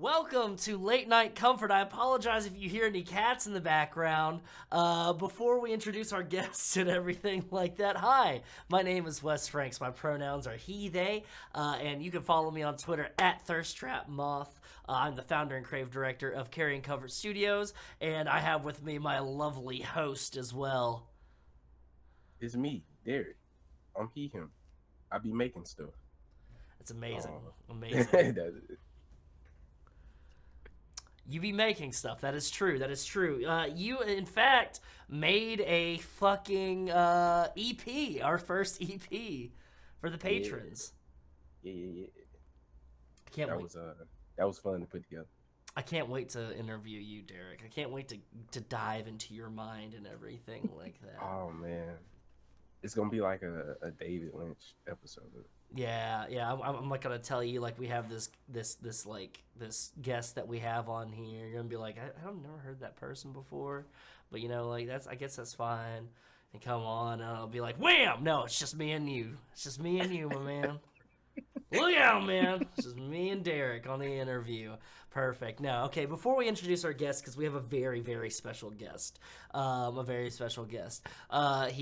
Welcome to Late Night Comfort. I apologize if you hear any cats in the background. Before we introduce our guests and everything like that, hi, my name is Wes Franks. My pronouns are he, they, and you can follow me on Twitter at ThirstTrapMoth. I'm the founder and creative director of Carrion Comfort Studios, and I have with me my lovely host as well. It's me, Derrick. I'm him. I be making stuff. It's amazing. Amazing. That's it. You be making stuff. That is true. That is true. You, in fact, made a fucking EP, our first EP for the patrons. Yeah. I can't wait. That was fun to put together. I can't wait to interview you, Derrick. I can't wait to dive into your mind and everything like that. Oh man, it's gonna be like a David Lynch episode. Yeah. I'm like gonna tell you like we have this guest that we have on here. You're gonna be like, I've never heard that person before, but like I guess that's fine. And come on, and I'll be like, wham! No, it's just me and you. It's just me and you, my man. Look out, man! It's just me and Derrick on the interview. Perfect. Now, okay, before we introduce our guest, because we have a very, very special guest. He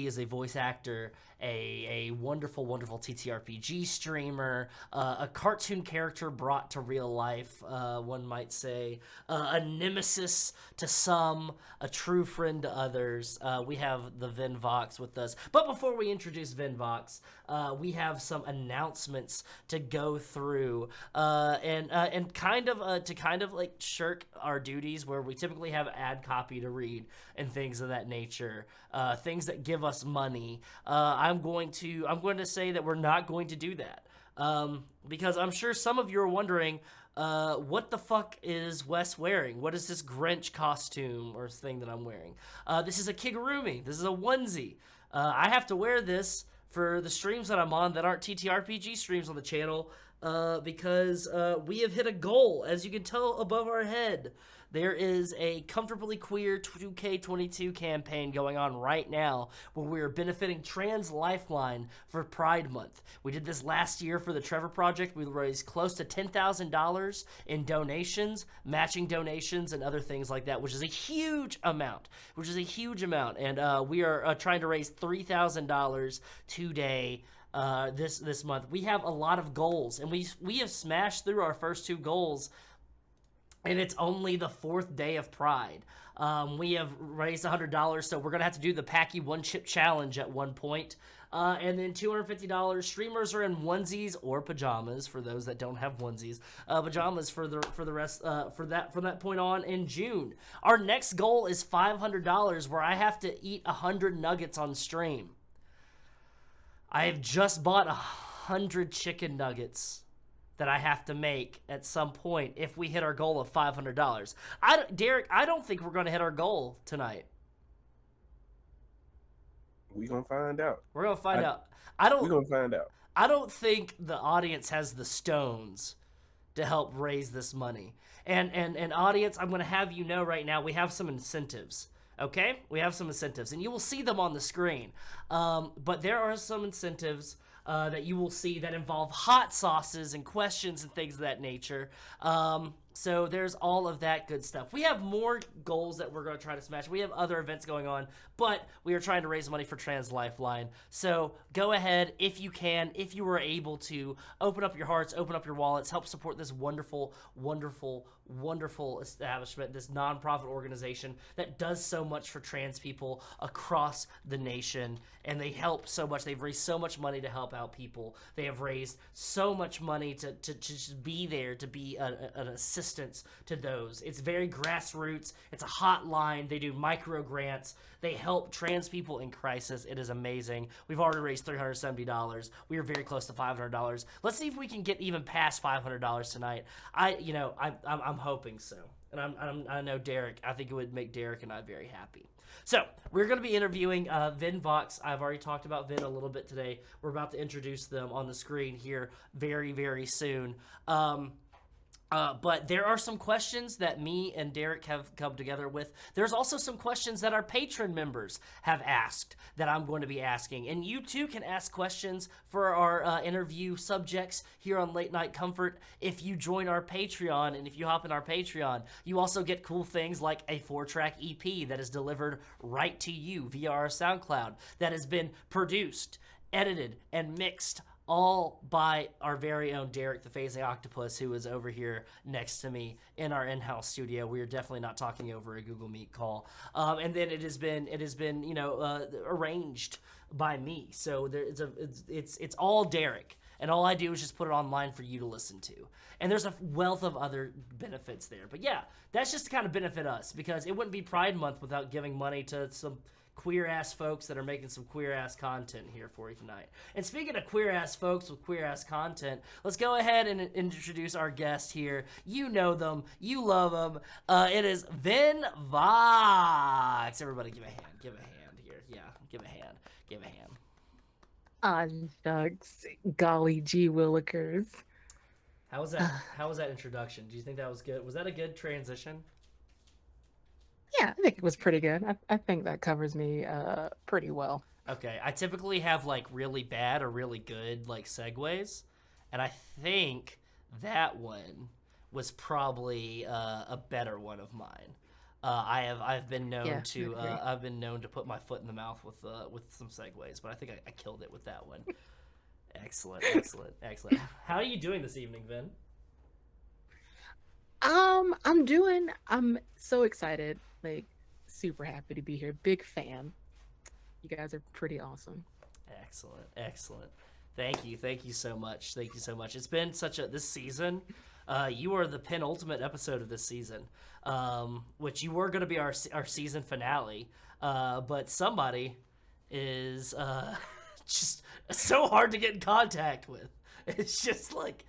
is a voice actor, a wonderful, wonderful TTRPG streamer, a cartoon character brought to real life, one might say, a nemesis to some, a true friend to others. We have the Vyn Vox with us. But before we introduce Vyn Vox, we have some announcements to go through, and kind of like shirk our duties where we typically have ad copy to read and things of that nature, things that give us money. I'm going to say that we're not going to do that, because I'm sure some of you are wondering, what the fuck is Wes wearing? What is this Grinch costume or thing that I'm wearing? This is a kigurumi. This is a onesie. I have to wear this for the streams that I'm on that aren't TTRPG streams on the channel, because we have hit a goal. As you can tell above our head, there is a Comfortably Queer 2K22 campaign going on right now where we are benefiting Trans Lifeline for Pride Month. We did this last year for the Trevor Project. We raised close to $10,000 in donations, matching donations, and other things like that, which is a huge amount. And we are trying to raise $3,000 today. This month we have a lot of goals, and we have smashed through our first two goals, and it's only the fourth day of Pride. We have raised $100, so we're gonna have to do the Packy One Chip Challenge at one point, and then $250. Streamers are in onesies or pajamas for those that don't have onesies. Pajamas for the rest from that point on in June. Our next goal is $500, where I have to eat 100 nuggets on stream. I have just bought 100 chicken nuggets that I have to make at some point if we hit our goal of $500. Derrick, I don't think we're going to hit our goal tonight. We're going to find out. We're going to find out. We're going to find out. I don't think the audience has the stones to help raise this money. And audience, I'm going to have you know right now, we have some incentives. Okay? We have some incentives, and you will see them on the screen. But there are some incentives that you will see that involve hot sauces and questions and things of that nature. So there's all of that good stuff. We have more goals that we're going to try to smash. We have other events going on, but we are trying to raise money for Trans Lifeline. So go ahead, if you can, if you are able to, open up your hearts, open up your wallets, help support this wonderful, wonderful, wonderful establishment, this nonprofit organization that does so much for trans people across the nation. And they help so much. They've raised so much money to help out people. They have raised so much money to just be there, to be an assistance to those. It's very grassroots. It's a hotline. They do micro grants. They help trans people in crisis. It is amazing. We've already raised $370. We are very close to $500. Let's see if we can get even past $500 tonight. I'm hoping so. And I know Derrick. I think it would make Derrick and I very happy. So we're going to be interviewing Vyn Vox. I've already talked about Vyn a little bit today. We're about to introduce them on the screen here very, very soon. But there are some questions that me and Derek have come together with. There's also some questions that our patron members have asked that I'm going to be asking. And you too can ask questions for our interview subjects here on Late Night Comfort if you join our Patreon. And if you hop in our Patreon, you also get cool things like a 4-track EP that is delivered right to you via our SoundCloud that has been produced, edited, and mixed all by our very own Derek the Phasing Octopus, who is over here next to me in our in-house studio. We are definitely not talking over a Google Meet call. And then it has been arranged by me. So it's all Derek, and all I do is just put it online for you to listen to. And there's a wealth of other benefits there. But yeah, that's just to kind of benefit us, because it wouldn't be Pride Month without giving money to some queer-ass folks that are making some queer-ass content here for you tonight. And speaking of queer-ass folks with queer-ass content, let's go ahead and introduce our guest here. You know them. You love them. It is Vyn Vox. Everybody give a hand. Give a hand here. Yeah, give a hand. Give a hand. Shucks. Golly gee willikers. How was that? How was that introduction? Do you think that was good? Was that a good transition? Yeah, I think it was pretty good. I think that covers me pretty well. Okay, I typically have like really bad or really good like segues, and I think that one was probably a better one of mine. I've been known to I've been known to put my foot in the mouth with some segues, but I think I killed it with that one. Excellent, excellent, excellent. How are you doing this evening, Vyn? I'm so excited, like super happy to be here. Big fan. You guys are pretty awesome. Excellent, excellent. Thank you so much. Thank you so much. It's been this season. You are the penultimate episode of this season, which you were going to be our season finale, but somebody is just so hard to get in contact with. It's just like,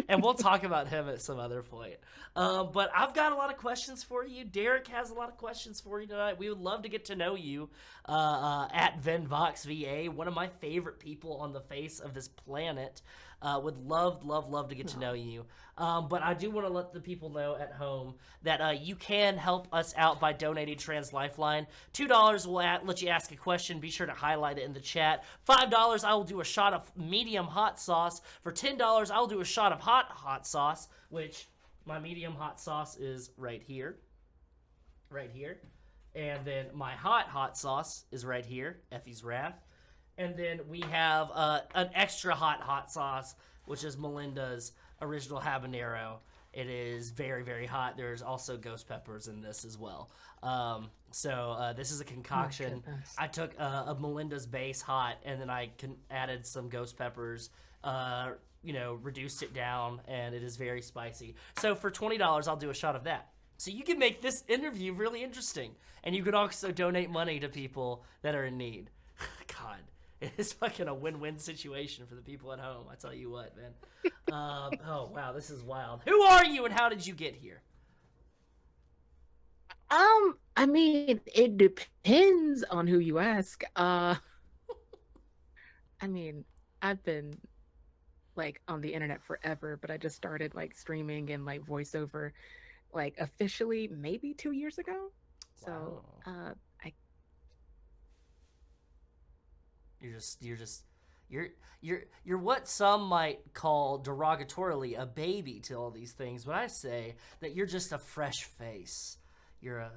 and we'll talk about him at some other point. But I've got a lot of questions for you. Derek has a lot of questions for you tonight. We would love to get to know you at Vyn Vox VA, one of my favorite people on the face of this planet. Would love to get to know you. But I do want to let the people know at home that you can help us out by donating Trans Lifeline. $2 will let you ask a question. Be sure to highlight it in the chat. $5, I will do a shot of medium hot sauce. For $10, I will do a shot of hot sauce, which my medium hot sauce is right here. Right here. And then my hot sauce is right here, Effie's Wrath. And then we have an extra hot sauce, which is Melinda's original habanero. It is very, very hot. There's also ghost peppers in this as well. So this is a concoction. I took a Melinda's base hot, and then I added some ghost peppers, reduced it down, and it is very spicy. So for $20, I'll do a shot of that. So you can make this interview really interesting. And you can also donate money to people that are in need. God. It's fucking a win-win situation for the people at home. I tell you what, man. Oh, wow, this is wild. Who are you and how did you get here? I mean, it depends on who you ask. I mean, I've been like on the internet forever, but I just started like streaming and like voiceover like officially maybe 2 years ago. So, Wow. You're what some might call derogatorily a baby to all these things, but I say that you're just a fresh face.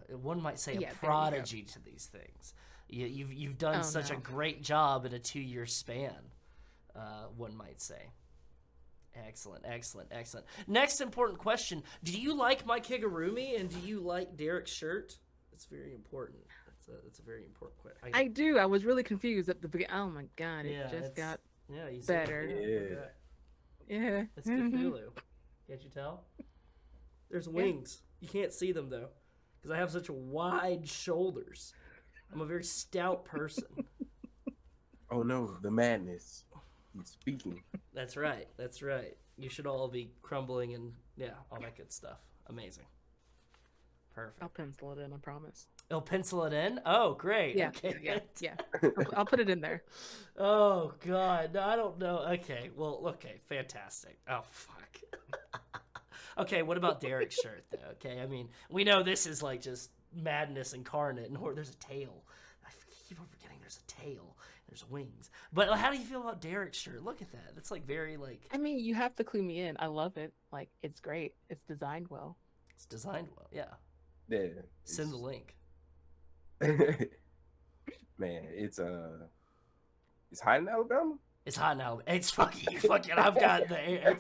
One might say a prodigy to these things. You've done such a great job in a 2-year span. One might say. Excellent. Next important question: do you like my kigurumi and do you like Derek's shirt? It's very important. It's a very important question. I do. I was really confused at the beginning. Oh my god! It just got better. Yeah. It's Cthulhu. Can't you tell? There's wings. You can't see them though, because I have such wide shoulders. I'm a very stout person. Oh no, the madness. He's speaking. That's right. You should all be crumbling and all that good stuff. Amazing. Perfect. I'll pencil it in. I promise. You'll pencil it in? Oh, great. Yeah. Okay. Yeah. I'll put it in there. Oh God, no, I don't know. Okay, well, fantastic. Oh fuck. Okay, what about Derrick's shirt though? Okay, I mean, we know this is like just madness incarnate, and there's a tail. I keep on forgetting there's a tail. There's wings. But how do you feel about Derrick's shirt? Look at that. It's like very like. I mean, you have to clue me in. I love it. Like, it's great. It's designed well. It's designed well. Yeah. Yeah. Send the link. Man, it's hot in Alabama. It's hot now. It's fucking. I've got the.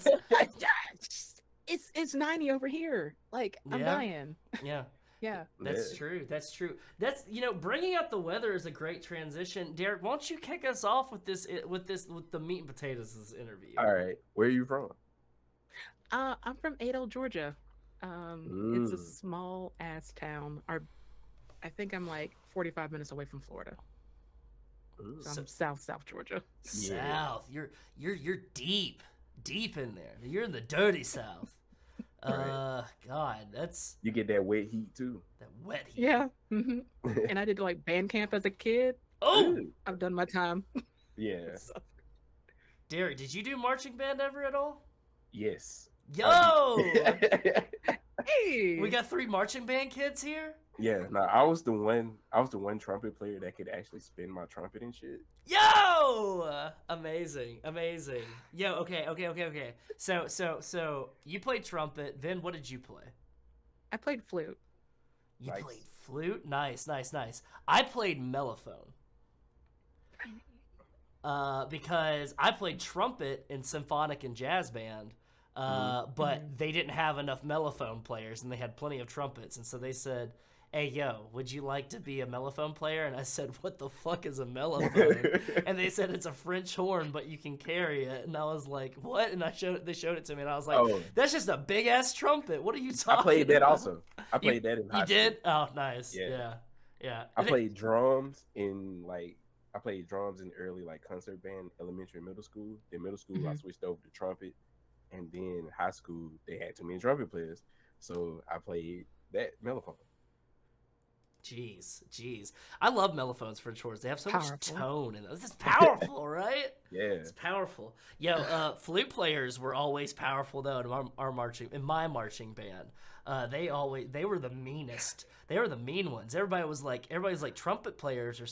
It's 90 over here. Like, I'm dying. Yeah. Yeah. That's true. That's true. That's bringing up the weather is a great transition. Derrick, why don't you kick us off with the meat and potatoes of this interview? All right. Where are you from? I'm from Adel, Georgia. It's a small ass town. I think I'm like 45 minutes away from Florida. So I'm South Georgia. South. You're deep in there. You're in the dirty South. Right. God, that's you get that wet heat too. That wet heat. Yeah. And I did like band camp as a kid. Oh, I've done my time. Yeah. Derrick, did you do marching band ever at all? Yes. Yo. Hey. We got 3 marching band kids here. Yeah, no, I was the one trumpet player that could actually spin my trumpet and shit. Yo! Amazing. Yo, okay. So you played trumpet. Vyn, what did you play? I played flute. You played flute? Nice. I played mellophone. Because I played trumpet in symphonic and jazz band, but they didn't have enough mellophone players, and they had plenty of trumpets, and so they said, hey, yo, would you like to be a mellophone player? And I said, what the fuck is a mellophone? And they said, it's a French horn, but you can carry it. And I was like, what? And they showed it to me, and I was like, that's just a big-ass trumpet. What are you talking about? I played that also. I played that in high school. You did? Oh, nice. Yeah. I played drums in early like concert band, elementary and middle school. In middle school, I switched over to trumpet. And then high school, they had too many trumpet players. So I played that mellophone. Jeez. I love mellophones for chords. They have so much tone in those. It's powerful, right? Yeah. It's powerful. Yo, flute players were always powerful though in my marching band. They were the meanest. They were the mean ones. Everybody's like trumpet players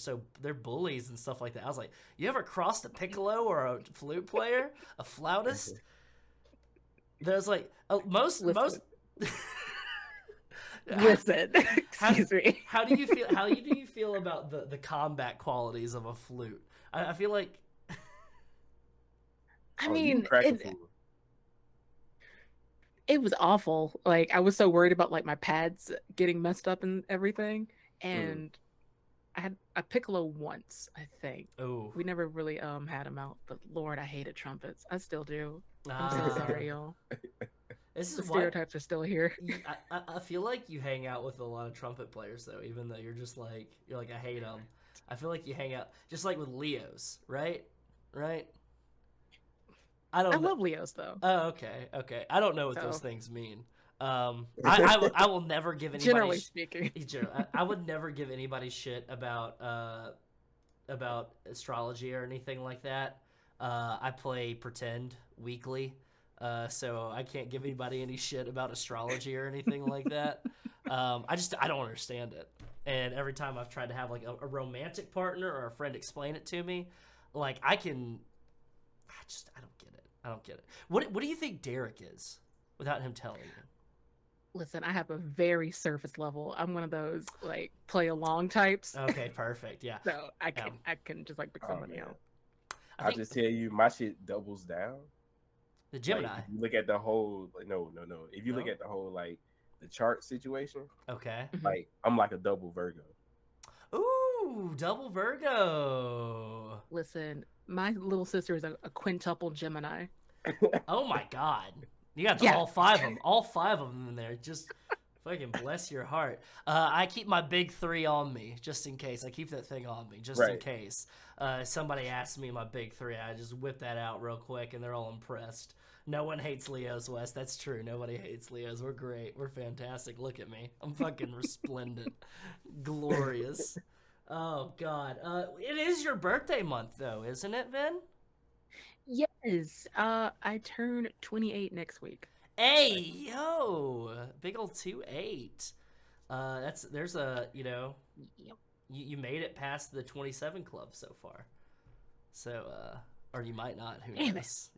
they're bullies and stuff like that. I was like, you ever crossed a piccolo or a flute player? A flautist? There's like most Listen, excuse me. How do you feel about the combat qualities of a flute? I feel like. I mean, it was awful. Like, I was so worried about like my pads getting messed up and everything, and I had a piccolo once, I think. Oh, we never really had them out, but Lord, I hated trumpets. I still do. I'm so sorry, y'all. The stereotypes are still here. I feel like you hang out with a lot of trumpet players though, even though you're like I hate them. I feel like you hang out just like with Leos, right? I love Leos though. Oh, okay. I don't know what those things mean. I will never give anybody. Generally speaking, I would never give anybody shit about astrology or anything like that. I play pretend weekly. So I can't give anybody any shit about astrology or anything like that. I don't understand it. And every time I've tried to have like a romantic partner or a friend explain it to me, like I don't get it. What do you think Derrick is without him telling you? Listen, I have a very surface level. I'm one of those like play along types. Okay, perfect. Yeah. So I can just like pick somebody out. I'll just tell you, my shit doubles down. The Gemini. Like, if you look at the whole, no. If you look at the whole like the chart situation, okay, like I'm like a double Virgo. Ooh, double Virgo. Listen, my little sister is a quintuple Gemini. Oh my God, you got all 5 of them in there. Just fucking bless your heart. I keep my big 3 on me just in case. I keep that thing on me just in case somebody asks me my big 3. I just whip that out real quick, and they're all impressed. No one hates Leos, Wes. That's true. Nobody hates Leos. We're great. We're fantastic. Look at me. I'm fucking resplendent. Glorious. Oh, God. It is your birthday month, though, isn't it, Vyn? Yes. I turn 28 next week. Hey, yo, big old 2-8. There's a Yep. you made it past the 27 club so far. So or you might not. Who Damn it. knows?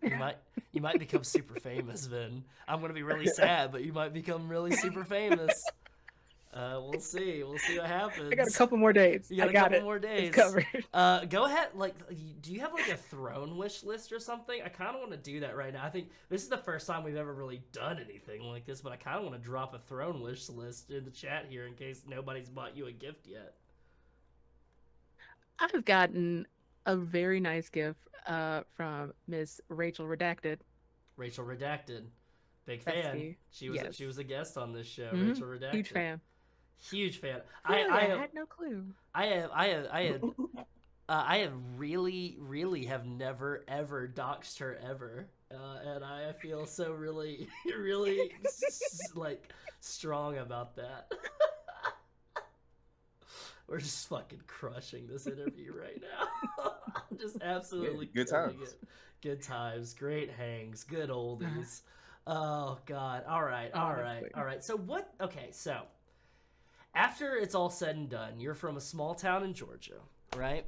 You might become super famous, Vin. I'm gonna be really sad, but you might become really super famous. We'll see. We'll see what happens. I got a couple more days. You got I a got couple it. more days. It's covered. Go ahead. Like, do you have like a throne wish list or something? I kind of want to do that right now. I think this is the first time we've ever really done anything like this, but I kind of want to drop a throne wish list in the chat here in case nobody's bought you a gift yet. I've gotten a very nice gift from Miss Rachel Redacted. Rachel Redacted, big That's fan. the- She was a guest on this show. Mhm. Rachel Redacted, Huge fan. Huge fan. Really? I have, had no clue. I have really have never ever doxed her ever, and I feel so really really like strong about that. We're just fucking crushing this interview right now. I'm just absolutely good killing times. it. Good times, great hangs, good oldies. Oh God! All right. Honestly. So what? Okay, so after it's all said and done, you're from a small town in Georgia, right?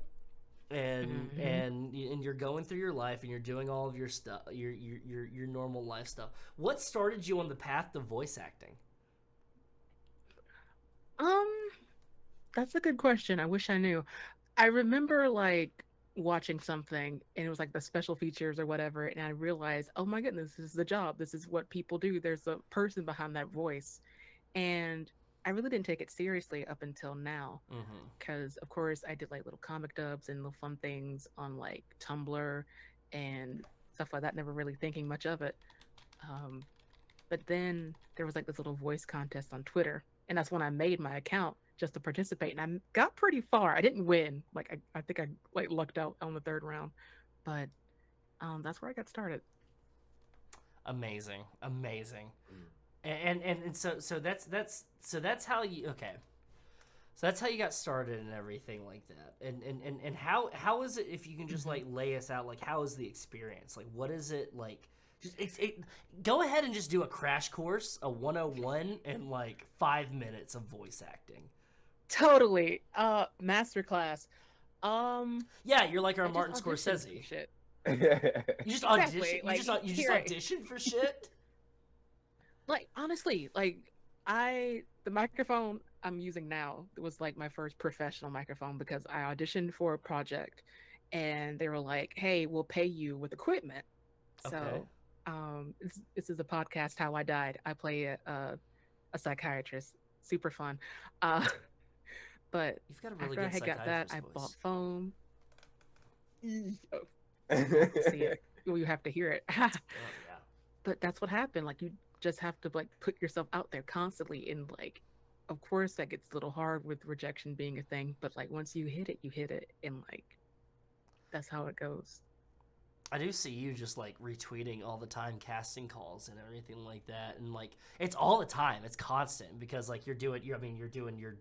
And Mhm. and you're going through your life and you're doing all of your stuff, your normal life stuff. What started you on the path to voice acting? That's a good question. I wish I knew. I remember like watching something and it was like the special features or whatever, and I realized, oh my goodness, this is the job. This is what people do. There's a person behind that voice. And I really didn't take it seriously up until now. Mm-hmm. Because of course I did like little comic dubs and little fun things on like Tumblr and stuff like that, never really thinking much of it. Um, but then there was like this little voice contest on Twitter, and that's when I made my account just to participate. And I got pretty far. I didn't win. Like I think I like lucked out on the third round, but that's where I got started. Amazing. Mm. And so that's how you okay. So that's how you got started and everything like that. And how is it, if you can just like lay us out, like how is the experience? Like what is it like? Just go ahead and just do a crash course, a 101 in like 5 minutes of voice acting. Totally. Masterclass. Yeah, you're like our I just Martin auditioned Scorsese. for shit. You just audition. Exactly. Like You just here, audition for shit. like honestly, like the microphone I'm using now was like my first professional microphone because I auditioned for a project, and they were like, "Hey, we'll pay you with equipment." Okay. So, this is a podcast. How I died. I play a psychiatrist. Super fun. Uh, but You've got a really after I good had got that, psychiatrist I bought voice. foam. Oh, you have to see it. Well, you have to hear it. Oh yeah. But that's what happened. Like you just have to like put yourself out there constantly, and like, of course, that gets a little hard with rejection being a thing. But like once you hit it, and like that's how it goes. I do see you just like retweeting all the time casting calls and everything like that, and like it's all the time, it's constant because like you're doing your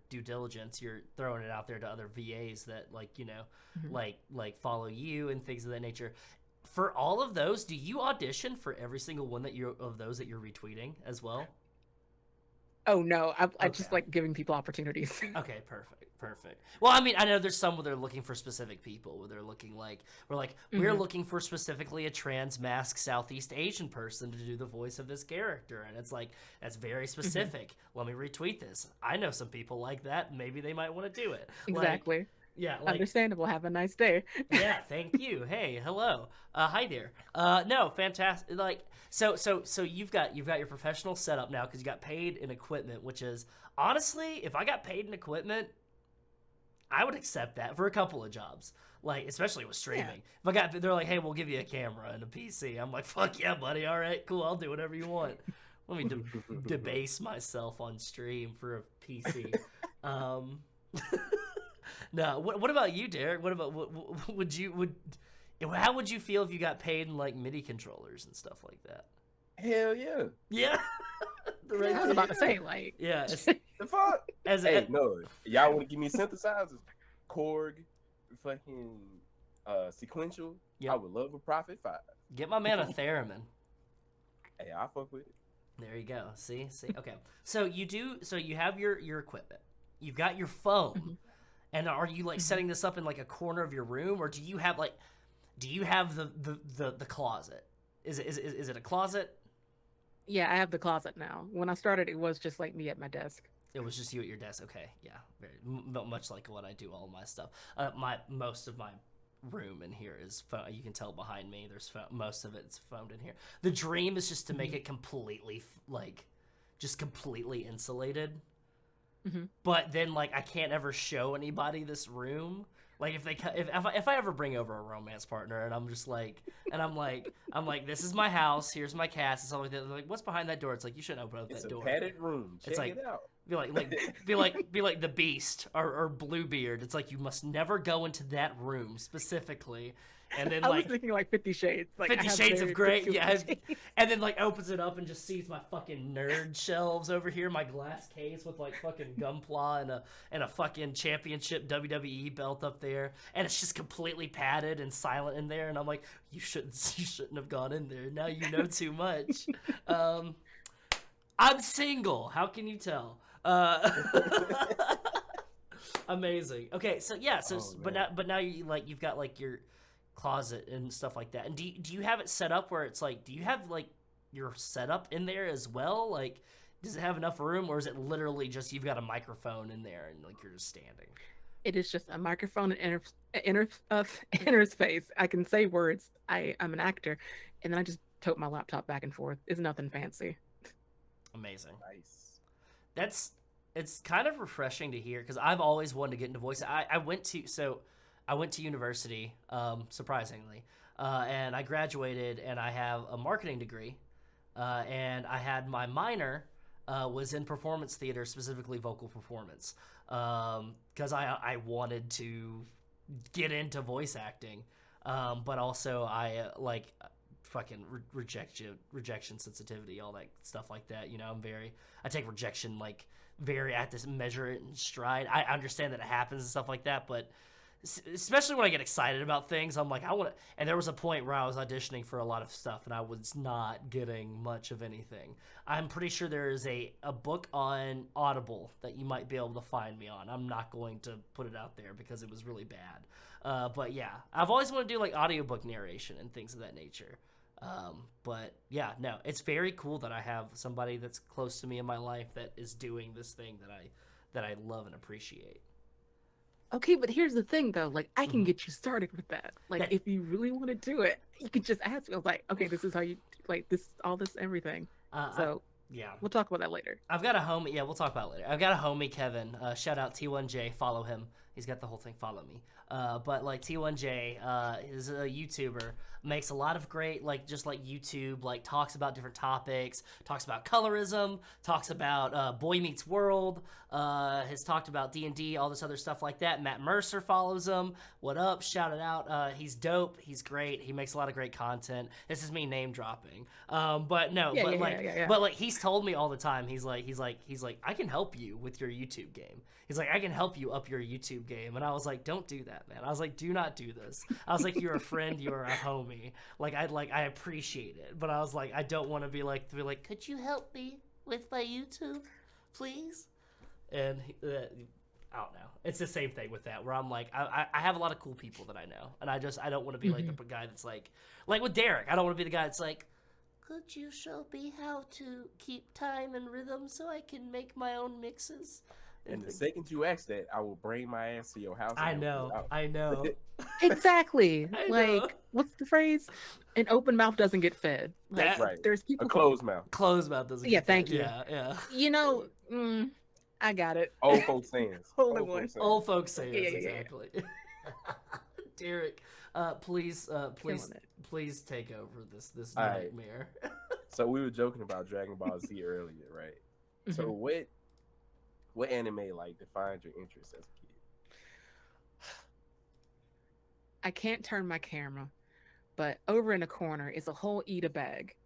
due diligence, you're throwing it out there to other VAs that like Mhm. like follow you and things of that nature. For all of those, do you audition for every single one that you're retweeting as well? Oh no, I just Okay. like giving people opportunities. Okay, perfect. Well, I mean, I know there's some where they're looking for specific people, where they're looking like we're Mhm. looking for specifically a trans masked Southeast Asian person to do the voice of this character, and it's like that's very specific. Let me retweet this. I know some people like that. Maybe they might want to do it. Like, Exactly. yeah, like Understandable. Have a nice day. yeah, thank you. Hey, hello. Hi there. No, fantastic. Like, so you've got your professional setup now because you got paid in equipment, which is honestly, if I got paid in equipment, I would accept that for a couple of jobs. Like, especially with Yeah. streaming. If I got, they're like, hey, we'll give you a camera and a PC. I'm like, fuck yeah, buddy. All right, cool. I'll do whatever you want. Let me debase myself on stream for a PC. Um, no, what about you, Derek? What about how would you feel if you got paid in like MIDI controllers and stuff like that? Hell yeah. Yeah, the I right was Yeah, about to yeah. say like, yeah. The fuck? As Hey, no. Y'all want to give me synthesizers? Korg, fucking sequential. Yep. I would love a Prophet 5. get my man a theremin. Hey, I fuck with it. There you go. See. Okay. So you have your equipment. You've got your phone. Mm-hmm. And are you like setting this up in like a corner of your room, or do you have the closet? Is it a closet? Yeah, I have the closet now. When I started, it was just like me at my desk. It was just you at your desk. Okay, yeah, very much like what I do all my stuff. Most of my room in here is you can tell behind me. There's most of it's phoned in here. The dream is just to make it completely just completely insulated. Mm-hmm. But then like I can't ever show anybody this room. Like if I ever bring over a romance partner and I'm just like I'm like this is my house, here's my cats and stuff like that. They're like, what's behind that door? It's like you shouldn't open up that door. It's a padded room. Check it out. Be like the Beast or Bluebeard. It's like you must never go into that room specifically. And then I was thinking like 50 Shades. Like 50 Shades of Grey, yeah. And then like opens it up and just sees my fucking nerd shelves over here, my glass case with like fucking Gunpla and a fucking championship WWE belt up there, and it's just completely padded and silent in there. And I'm like, you shouldn't have gone in there. Now you know too much. I'm single. How can you tell? Amazing. Okay, so yeah, but now you like you've got like your closet and stuff like that. And do you have it set up where it's like, do you have like your setup in there as well? Like, does it have enough room, or is it literally just you've got a microphone in there and like you're just standing? It is just a microphone and inner space. I can say words. I'm an actor, and then I just tote my laptop back and forth. It's nothing fancy. Amazing. Nice. It's kind of refreshing to hear because I've always wanted to get into voice. I went to university, surprisingly, and I graduated, and I have a marketing degree, and I had my minor was in performance theater, specifically vocal performance, because I wanted to get into voice acting, but also I fucking rejection sensitivity, all that stuff like that. You know, I take rejection like very at this measure it in stride. I understand that it happens and stuff like that, but especially when I get excited about things, I'm like, I want to. And there was a point where I was auditioning for a lot of stuff, and I was not getting much of anything. I'm pretty sure there is a book on Audible that you might be able to find me on. I'm not going to put it out there because it was really bad. But yeah, I've always wanted to do like audiobook narration and things of that nature. But yeah, no, it's very cool that I have somebody that's close to me in my life that is doing this thing that I love and appreciate. Okay, but here's the thing though, like I can get you started with that. Like if you really want to do it, you could just ask me. I was like, okay, this is how you like this, all this, everything. Yeah, we'll talk about that later. I've got a homie. Yeah, we'll talk about it later. I've got a homie, Kevin. Shout out T1J. Follow him. He's got the whole thing. Follow me. But like T1J is a YouTuber. Makes a lot of great just YouTube, like talks about different topics, talks about colorism, talks about Boy Meets World, has talked about D&D, all this other stuff like that. Matt Mercer follows him. What up? Shout it out. He's dope. He's great. He makes a lot of great content. This is me name dropping. But he's told me all the time. He's like, I can help you with your YouTube game. He's like, I can help you up your YouTube game. And I was like, don't do that, man. I was like, do not do this. I was like, you're a friend, you're a homie. I appreciate it. But I was like, I don't want to be like, could you help me with my YouTube, please? And I don't know. It's the same thing with that, where I'm like, I have a lot of cool people that I know. And I don't want to be like the guy that's like with Derrick, I don't want to be the guy that's like, could you show me how to keep time and rhythm so I can make my own mixes? And the second you ask that, I will bring my ass to your house. I know. Exactly. I know. What's the phrase? An open mouth doesn't get fed. Right. There's people. A closed mouth. Closed mouth doesn't. Yeah, get thank fed. you. Yeah. You know, I got it. Old folks sayings. Old folks sayings. Yeah. Exactly. Derrick, please take over this nightmare. Right. So we were joking about Dragon Ball Z earlier, right? Mm-hmm. So what anime defined your interest as a kid? I can't turn my camera, but over in the corner is a whole Eda bag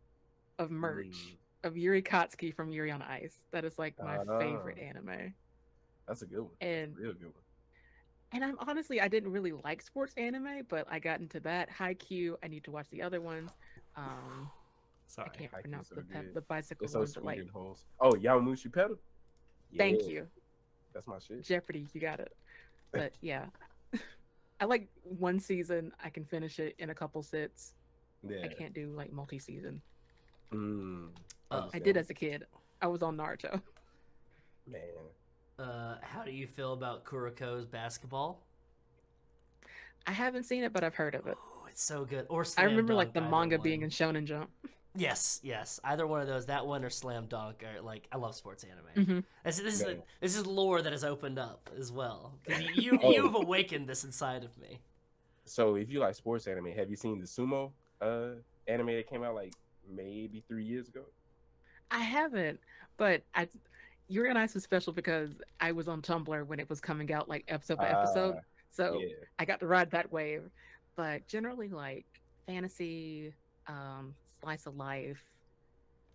of merch of Yuri Katsuki from Yuri on Ice. That is like my favorite anime. That's a good one. And real good one. And I didn't really like sports anime, but I got into that. Haikyuu, I need to watch the other ones. Sorry. I can't Haikyuu's pronounce so the good. the bicycle It's so ones, but sweet like, and wholesome. Oh, Yaomushi pedal. thank Yeah, you, that's my shit. Jeopardy, you got it. But yeah, I like one season. I can finish it in a couple sits. I Yeah. can't do like multi-season. Mm, I did understand. as a kid. I was on Naruto. Man. How do you feel about Kuroko's basketball? I haven't seen it, but I've heard of it. Oh, it's so good. Or I Slam remember Dunk, like the either manga being one. in Shonen Jump. Yes, yes. Either one of those, that one or Slam Dunk, are like I love sports anime. Hmm. Man. This is lore that has opened up as well because Oh, you've awakened this inside of me. so if you like sports anime, have you seen the sumo anime that came out like maybe 3 years ago? I haven't, but Your and Ice was special because I was on Tumblr when it was coming out, like episode by episode. Uh, So yeah. I got to ride that wave. But generally, like fantasy, slice of life.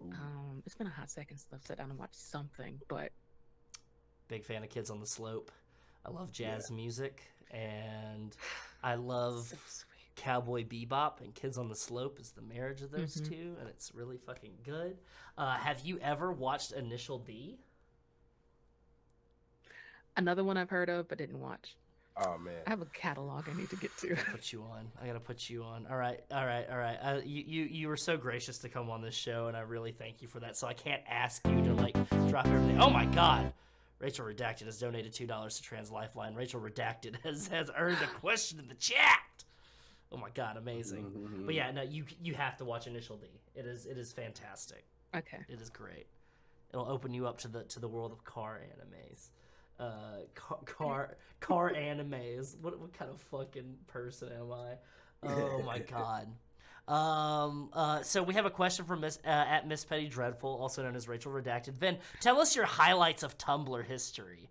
Ooh, It's been a hot second since I've sat down and watched something, but Big fan of Kids on the Slope. I love jazz yeah. music and I love so sweet. Cowboy Bebop, and Kids on the Slope is the marriage of those Mhm. two, and it's really fucking good. Have you ever watched Initial D? Another one I've heard of but didn't watch. Oh man. I have a catalog I need to get to. Put you on. I gotta put you on. All right. You were so gracious to come on this show, and I really thank you for that. So I can't ask you to like drop everything. Oh my God. Rachel Redacted has donated $2 to Trans Lifeline. Rachel Redacted has earned a question in the chat. Oh my God, amazing. But yeah, no, you have to watch Initial D. It is fantastic. Okay. It is great. It'll open you up to the world of car animes. Car animes. What kind of fucking person am I? Oh my God. So we have a question from at Miss Petty Dreadful, also known as Rachel Redacted. Vyn, tell us your highlights of Tumblr history.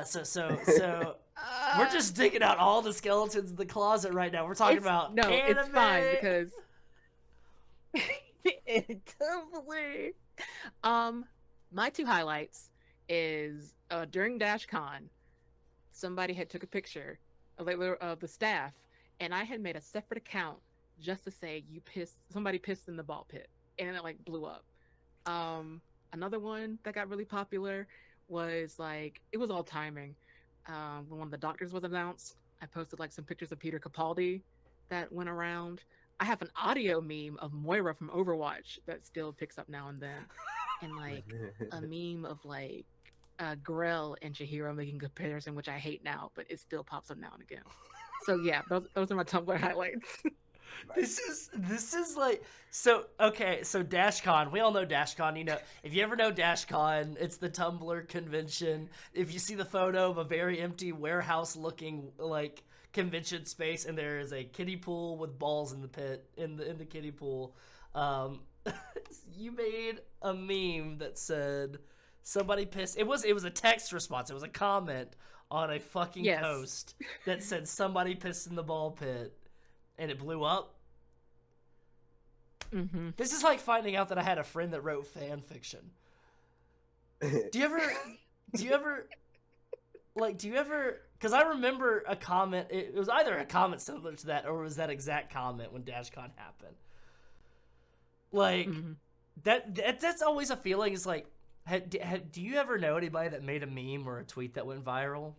So we're just digging out all the skeletons in the closet right now. We're talking about anime. It's fine because Tumblr. My two highlights is during DashCon, somebody had took a picture of the staff, and I had made a separate account just to say somebody pissed in the ball pit, and it like blew up. Another one that got really popular was like, it was all timing. When one of the doctors was announced, I posted like some pictures of Peter Capaldi that went around. I have an audio meme of Moira from Overwatch that still picks up now and then, and like a meme of like Grell and Chihiro making comparison, which I hate now, but it still pops up now and again. So yeah, those are my Tumblr highlights. This is like, so okay, so DashCon, we all know DashCon. You know, if you ever know DashCon, it's the Tumblr convention. If you see the photo of a very empty warehouse looking like convention space, and there is a kiddie pool with balls in the pit in the kiddie pool, you made a meme that said somebody pissed. It was a text response. It was a comment on a fucking post that said somebody pissed in the ball pit, and it blew up. Mm-hmm. This is like finding out that I had a friend that wrote fan fiction. Do you ever because I remember a comment, it was either a comment similar to that or it was that exact comment when DashCon happened. Like, that's always a feeling. Is like, do you ever know anybody that made a meme or a tweet that went viral?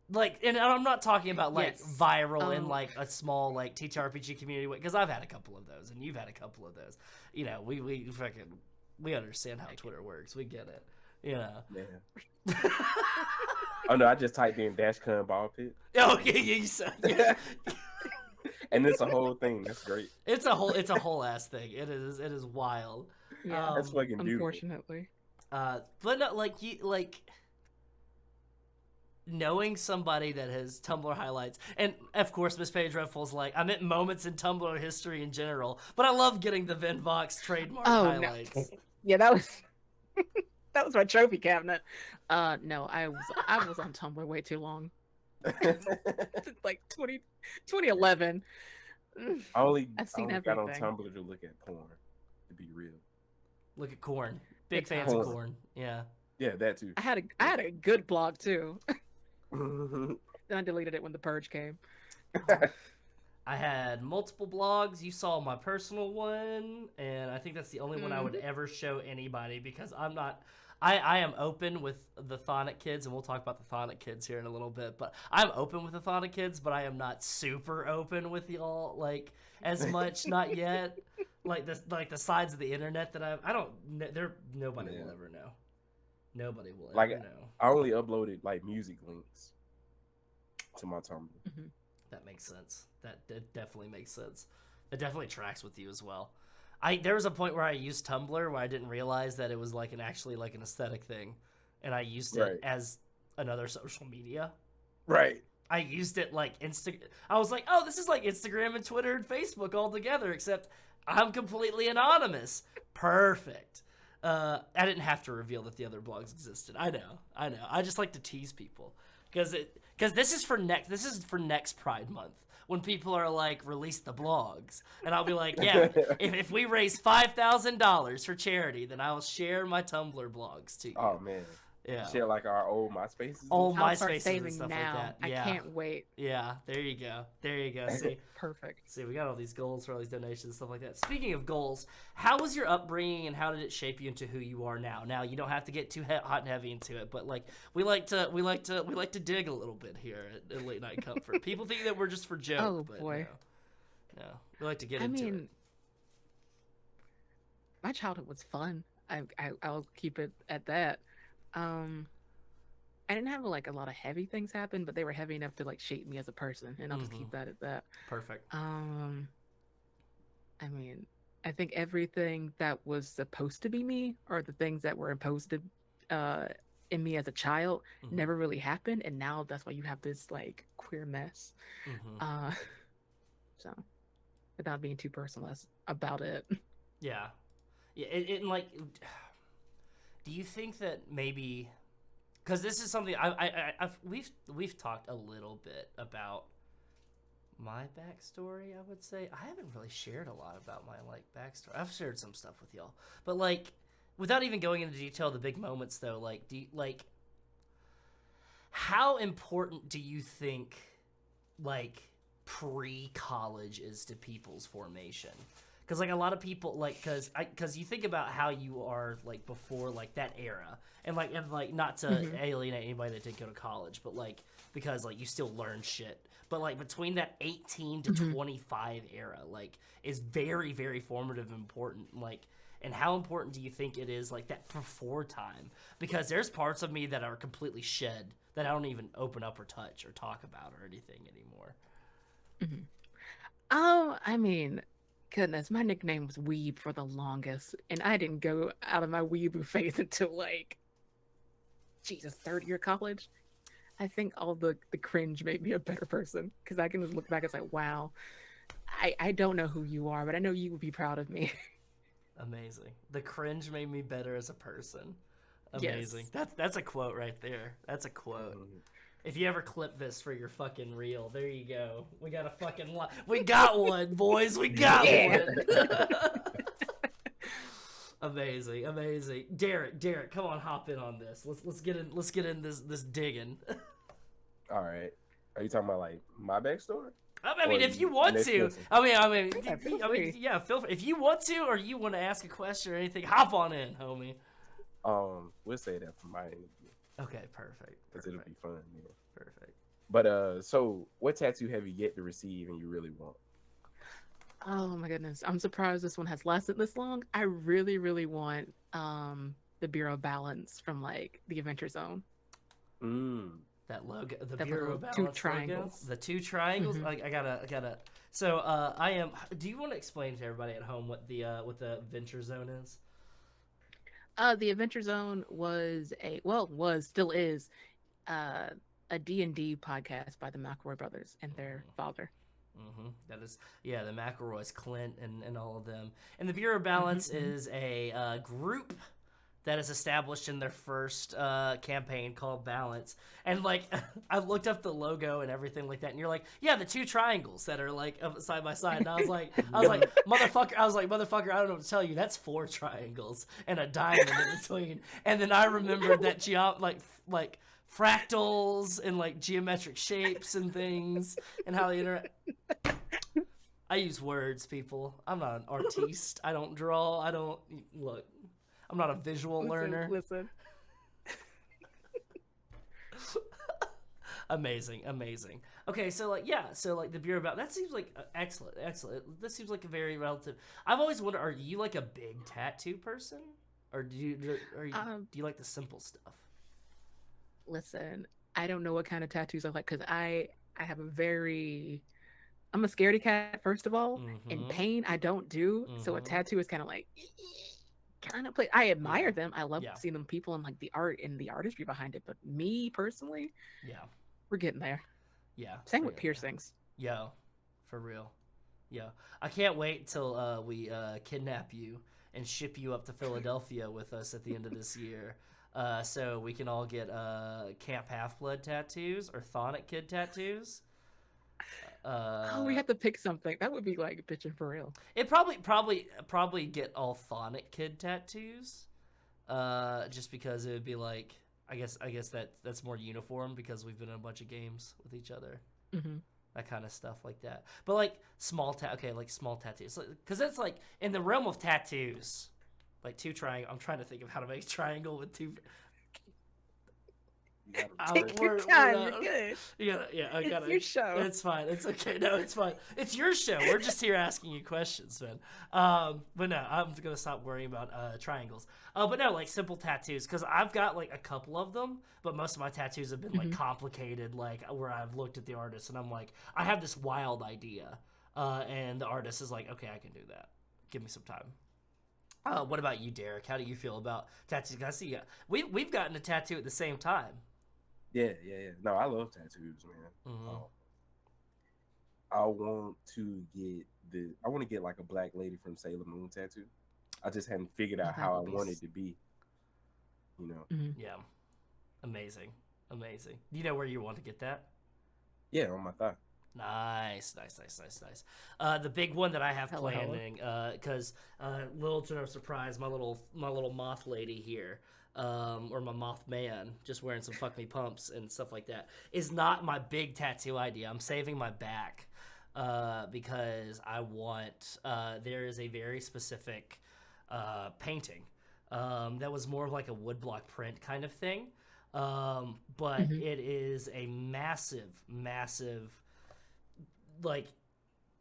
Like, and I'm not talking about like viral in like a small like TTRPG community, because I've had a couple of those and you've had a couple of those. You know, we understand how Twitter works. We get it. You know. Man. Oh no, I just typed in DashCon ball pit. Oh yeah. And it's a whole thing. That's great. It's a whole ass thing. It is wild. Yeah, that's fucking beautiful. Unfortunately. But no, like knowing somebody that has Tumblr highlights, and of course Miss Paige Dreadful's like, I meant moments in Tumblr history in general, but I love getting the Vyn Vox trademark highlights. No. Yeah, that was that was my trophy cabinet. No, I was on Tumblr way too long. Like 2011. I've seen everything. Got on Tumblr to look at porn, to be real. Look at Corn. Big fans of Corn. Yeah. Yeah, that too. I had a good blog too. Then I deleted it when the purge came. I had multiple blogs. You saw my personal one, and I think that's the only one I would ever show anybody because I'm not. I am open with the Thonic kids, and we'll talk about the Thonic kids here in a little bit. But I'm open with the Thonic kids, but I am not super open with y'all like as much, not yet. Like the sides of the internet that I don't. Nobody will ever know. Nobody will ever know. I only uploaded like music links to my Tumblr. Mm-hmm. That makes sense. That definitely makes sense. That definitely tracks with you as well. There was a point where I used Tumblr where I didn't realize that it was like an aesthetic thing, and I used it as another social media. Right. I used it like I was like, oh, this is like Instagram and Twitter and Facebook all together, except I'm completely anonymous. Perfect. I didn't have to reveal that the other blogs existed. I know. I just like to tease people because this is for next Pride Month. When people are like, release the blogs. And I'll be like, yeah, if we raise $5,000 for charity, then I'll share my Tumblr blogs to you. Oh, man. Yeah. Share like our old MySpaces? Old I'll start MySpaces saving and stuff now. like that. Yeah. I can't wait. Yeah, there you go. See, Perfect. See, we got all these goals for all these donations and stuff like that. Speaking of goals, how was your upbringing and how did it shape you into who you are now? Now, you don't have to get too hot and heavy into it, but like we like to dig a little bit here at Late Night Comfort. People think that we're just for joke. Oh but boy. No, we like to get into it. My childhood was fun. I'll keep it at that. I didn't have like a lot of heavy things happen, but they were heavy enough to like shape me as a person, and I'll just keep that at that. Perfect. I mean, I think everything that was supposed to be me, or the things that were imposed in me as a child, never really happened, and now that's why you have this like queer mess. So, without being too personal about it. Yeah. It like, do you think that maybe? Because this is something we've talked a little bit about my backstory. I would say I haven't really shared a lot about my like backstory. I've shared some stuff with y'all, but like without even going into detail, the big moments though. Like, how important do you think like pre-college is to people's formation? Because like a lot of people like because you think about how you are like before like that era and like not to alienate anybody that didn't go to college, but like because like you still learn shit, but like between that 18 to 25 era like is very, very formative and important. Like, and how important do you think it is like that before time? Because there's parts of me that are completely shed that I don't even open up or touch or talk about or anything anymore. Oh, I mean, goodness, my nickname was Weeb for the longest, and I didn't go out of my weeboo phase until like, Jesus, third year college. I think all the cringe made me a better person because I can just look back and say, wow, I don't know who you are, but I know you would be proud of me. Amazing. The cringe made me better as a person. Amazing. Yes. That's a quote right there. That's a quote. If you ever clip this for your fucking reel, there you go. We got a fucking we got one, boys. We got one. Amazing. Derrick, come on, hop in on this. Let's get in this digging. All right. Are you talking about like my backstory? I mean, if you want to. I mean, yeah, feel free. If you want to, or you want to ask a question or anything, hop on in, homie. We'll say that for my interview. Okay, perfect. Because it'll be fun. Yeah. Perfect. But so what tattoo have you yet to receive and you really want? Oh my goodness, I'm surprised this one has lasted this long. I really, really want the Bureau of Balance from like the Adventure Zone. That logo, the that Bureau of Balance two triangles. Logo? The two triangles. I gotta. So I am. Do you want to explain to everybody at home what the Adventure Zone is? The Adventure Zone still is a D&D podcast by the McElroy brothers and their father. That is, yeah, the McElroys, Clint, and all of them. And the Bureau of Balance is a group that is established in their first campaign called Balance. And like, I looked up the logo and everything like that, and you're like, yeah, the two triangles that are like side by side. And I was like, motherfucker, I don't know what to tell you. That's 4 triangles and a diamond in between. And then I remembered that like fractals and like geometric shapes and things and how they interact. I use words, people. I'm not an artiste. I don't draw. I don't look. I'm not a visual learner. Listen. Amazing. Okay, so like the beer about that seems like excellent. This seems like a very relative. I've always wondered, are you like a big tattoo person, or do you like the simple stuff? Listen, I don't know what kind of tattoos I like because I'm a scaredy cat first of all. In pain, I don't do. So a tattoo is kind of like kind of play. I admire them. I love seeing them people and like the art and the artistry behind it. But me personally, we're getting there. Yeah. Same with piercings. Yo, for real. Yo, I can't wait till we kidnap you and ship you up to Philadelphia with us at the end of this year. So we can all get Camp Half-Blood tattoos or Thonic Kid tattoos. We have to pick something. That would be like bitching for real. It probably get all Thonic Kid tattoos. Just because it would be like I guess that's more uniform because we've been in a bunch of games with each other. Mm-hmm. That kind of stuff like that. But like small tattoos, because that's like in the realm of tattoos, like two triangle. I'm trying to think of how to make a triangle with two. Take your time. You're good. I got it. It's your show. It's fine. It's okay. No, it's fine. It's your show. We're just here asking you questions, man. But no, I'm gonna stop worrying about triangles. But no, like simple tattoos, because I've got like a couple of them, but most of my tattoos have been like complicated, like where I've looked at the artist and I'm like, I have this wild idea, and the artist is like, okay, I can do that. Give me some time. What about you, Derek? How do you feel about tattoos? I see we've gotten a tattoo at the same time. Yeah. No, I love tattoos, man. I want to get like a black lady from Sailor Moon tattoo. I just hadn't figured out how I want it to be. You know. Yeah. Amazing. Do you know where you want to get that? Yeah, on my thigh. Nice. The big one that I have planning, because little to no surprise, my little moth lady here, or my moth man, just wearing some fuck me pumps and stuff like that, is not my big tattoo idea. I'm saving my back, because I want. There is a very specific painting that was more of like a woodblock print kind of thing, but it is a massive, like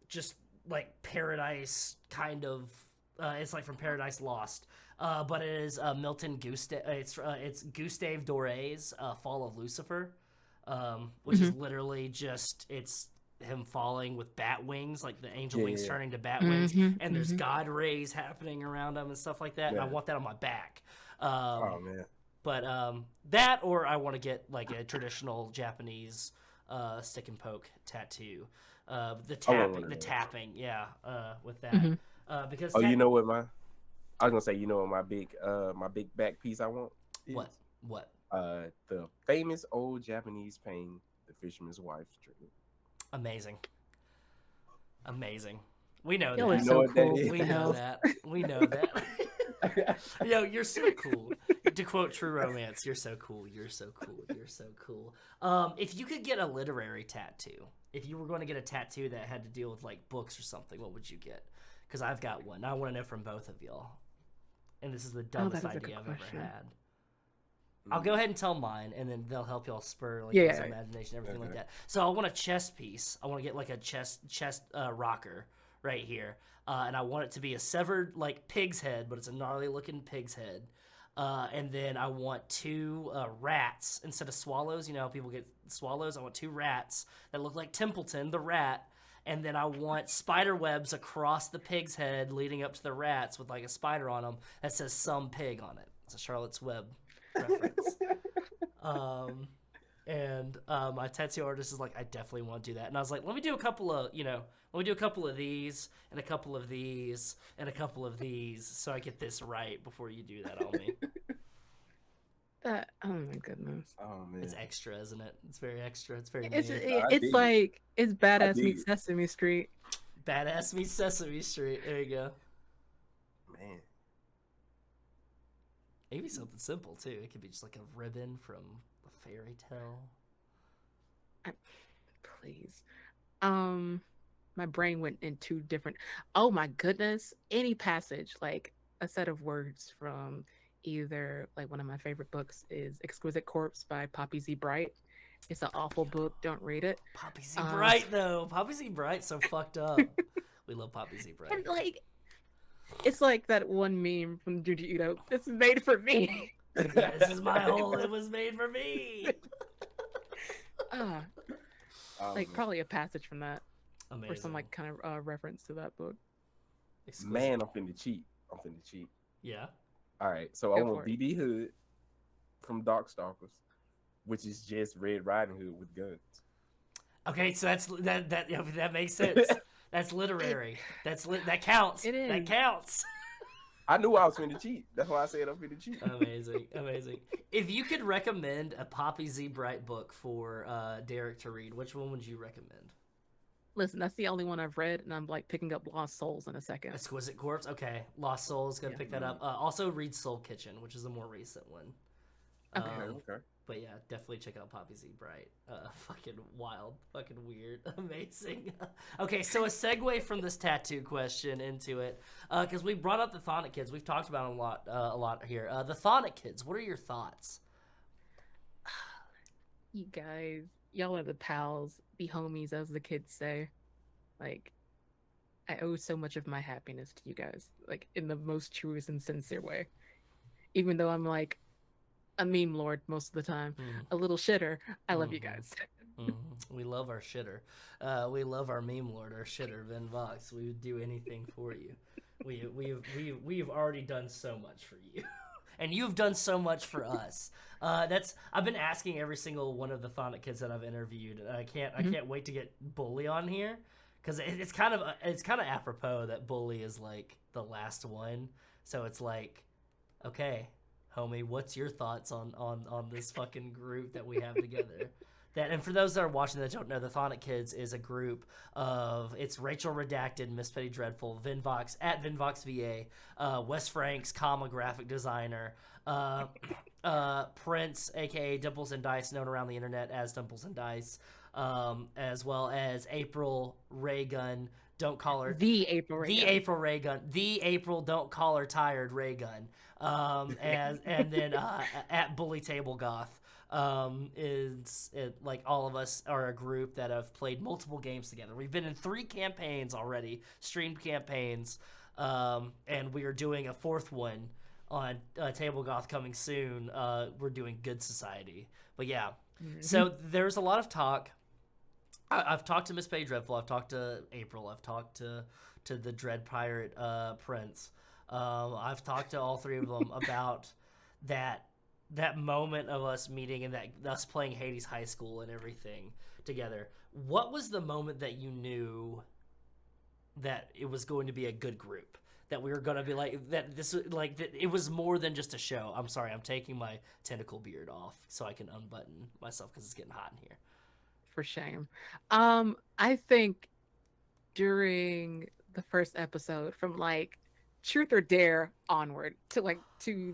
just like paradise kind of. It's like from Paradise Lost. But it is Milton Gustave. It's Gustave Doré's Fall of Lucifer, which is literally just it's him falling with bat wings, like the angel wings turning to bat wings, and there's god rays happening around him and stuff like that. And I want that on my back. Oh man! But that, or I want to get like a traditional Japanese stick and poke tattoo. The tapping, with that. Because you know what I was gonna say, you know what my big back piece I want is? What? The famous old Japanese painting, The Fisherman's Wife's Dream. Amazing. We know Yo, that. so cool. We know that. Yo, you're so cool. To quote True Romance, you're so cool. If you could get a literary tattoo, if you were going to get a tattoo that had to deal with like books or something, what would you get? Because I've got one. I want to know from both of y'all. And this is the dumbest idea I've ever had. I'll go ahead and tell mine, and then they'll help y'all spur like his imagination, everything like that. So I want a chest piece. I want to get like a chest rocker right here, and I want it to be a severed like pig's head, but it's a gnarly looking pig's head. And then I want two rats instead of swallows. You know how people get swallows? I want two rats that look like Templeton, the rat. And then I want spider webs across the pig's head leading up to the rats with like a spider on them that says "some pig" on it. It's a Charlotte's Web reference. My tattoo artist is like, I definitely want to do that. And I was like, let me do a couple of these and a couple of these and a couple of these so I get this right before you do that on me. Oh my goodness. Oh man. It's extra, isn't it? It's very extra. It's very it's Badass meets Sesame Street. Badass meets Sesame Street. There you go. Man. Maybe something simple too. It could be just like a ribbon from a fairy tale. Please. my brain went in two different. Oh my goodness! Any passage, like a set of words from either like one of my favorite books is "Exquisite Corpse" by Poppy Z. Bright. It's an awful book. Don't read it. Poppy Z. Bright though. Poppy Z. Bright's so fucked up. We love Poppy Z. Bright. And like, it's like that one meme from Junji Ito. This is made for me. Yeah, this is my hole. It was made for me. Like probably a passage from that. Amazing. Or some like kind of reference to that book. Exquisite. Man, I'm finna cheat. Yeah. All right, so I want BB Hood from Darkstalkers, which is just Red Riding Hood with guns. Okay, so that makes sense. That's literary. That counts. It is. That counts. I knew I was finna cheat. That's why I said I'm finna cheat. Amazing. If you could recommend a Poppy Z. Bright book for Derrick to read, which one would you recommend? Listen, that's the only one I've read, and I'm like picking up Lost Souls in a second. Exquisite Corpse. Okay, Lost Souls. Gonna pick that up. Also read Soul Kitchen, which is a more recent one. Okay. But yeah, definitely check out Poppy Z. Bright. Fucking wild, fucking weird, amazing. Okay, so a segue from this tattoo question into it, because we brought up the Thonic kids. We've talked about them a lot here. The Thonic kids. What are your thoughts? You guys, y'all are the pals, the homies, as the kids say. Like, I owe so much of my happiness to you guys, like in the most truest and sincere way. Even though I'm like a meme lord most of the time, a little shitter. I love you guys. We love our shitter. We love our meme lord, our shitter, Vyn Vox. We would do anything for you. We've already done so much for you, and you've done so much for us. I've been asking every single one of the Thonic kids that I've interviewed. I can't wait to get Bully on here, because it's kind of apropos that Bully is like the last one. So it's like, okay, homie, what's your thoughts on this fucking group that we have together? And for those that are watching that don't know, the Thonic Kids is a group of, it's Rachel Redacted, Miss Petty Dreadful, Vyn Vox at Vyn Vox VA, Wes Franks, graphic designer, Prince, aka Dimples and Dice, known around the internet as Dimples and Dice, as well as April Raygun. Don't call her the April Raygun. The April Don't Call Her Tired Raygun. And then at Bully Table Goth. Like all of us are a group that have played multiple games together. We've been in 3 campaigns already, streamed campaigns, and we are doing a 4th one on Table Goth coming soon. We're doing Good Society, but yeah. So there's a lot of talk. I've talked to Miss Petty Dreadful. I've talked to April. I've talked to the Dread Pirate Prince. I've talked to all 3 of them about that moment of us meeting and that us playing Hades High School and everything together. What was the moment that you knew that it was going to be a good group? That we were going to be like, that this, like, that it was more than just a show. I'm sorry, I'm taking my tentacle beard off so I can unbutton myself because it's getting hot in here. For shame. I think during the first episode, from like Truth or Dare onward to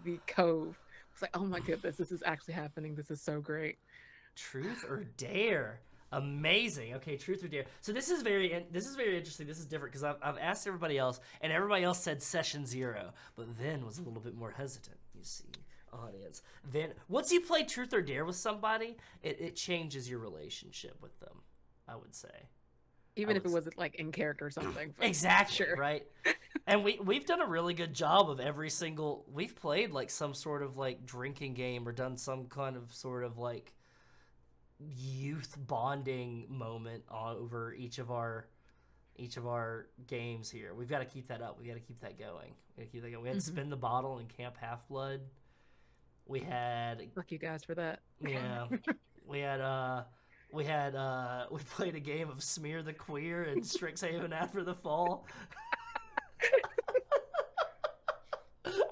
the Cove, it's like, oh my goodness, this is actually happening. This is so great. Truth or Dare, amazing. Okay, Truth or Dare. So this is very interesting. This is different because I've asked everybody else, and everybody else said Session 0, but Vyn was a little bit more hesitant. You see, audience. Then once you play Truth or Dare with somebody, it changes your relationship with them, I would say. Even if it wasn't like in character or something. Exactly, sure. Right? And we've done a really good job of we've played like some sort of like drinking game or done some kind of sort of like youth bonding moment over each of our games here. We've got to keep that up. We got to keep that going. We had Spin the Bottle and Camp Half-Blood. We had fuck you guys for that. Yeah. we played a game of Smear the Queer in Strixhaven After the Fall.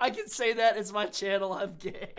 I can say that, it's my channel, I'm gay.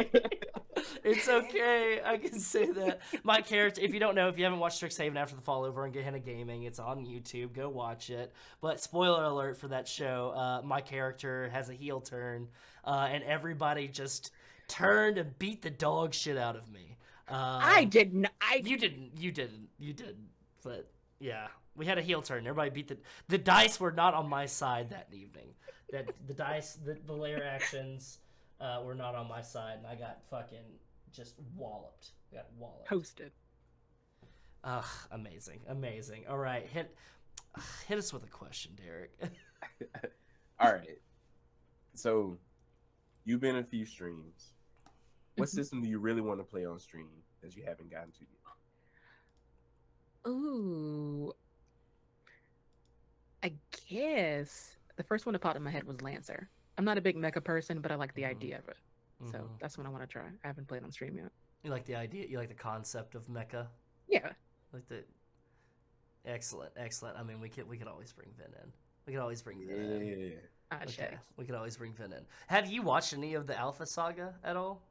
It's okay, I can say that. My character, if you don't know, if you haven't watched Strixhaven After the Fall over on Gehenna Gaming, it's on YouTube, go watch it. But spoiler alert for that show, my character has a heel turn, and everybody just turned and beat the dog shit out of me. I didn't. You didn't. But yeah, We had a heel turn. Everybody beat the dice were not on my side that evening. That the dice, the layer actions were not on my side, and I got fucking just walloped. Got walloped. Hosted. Ugh, amazing. All right, hit us with a question, Derek. All right. So, you've been in a few streams. What system do you really want to play on stream that you haven't gotten to yet? Ooh. I guess the first one that popped in my head was Lancer. I'm not a big mecha person, but I like the idea of it. So that's what I want to try. I haven't played on stream yet. You like the idea? You like the concept of mecha? Yeah. Like the excellent. I mean, we could always bring Vyn in. We could always bring Vyn in. Okay. We could always bring Vyn in. Have you watched any of the Alpha Saga at all?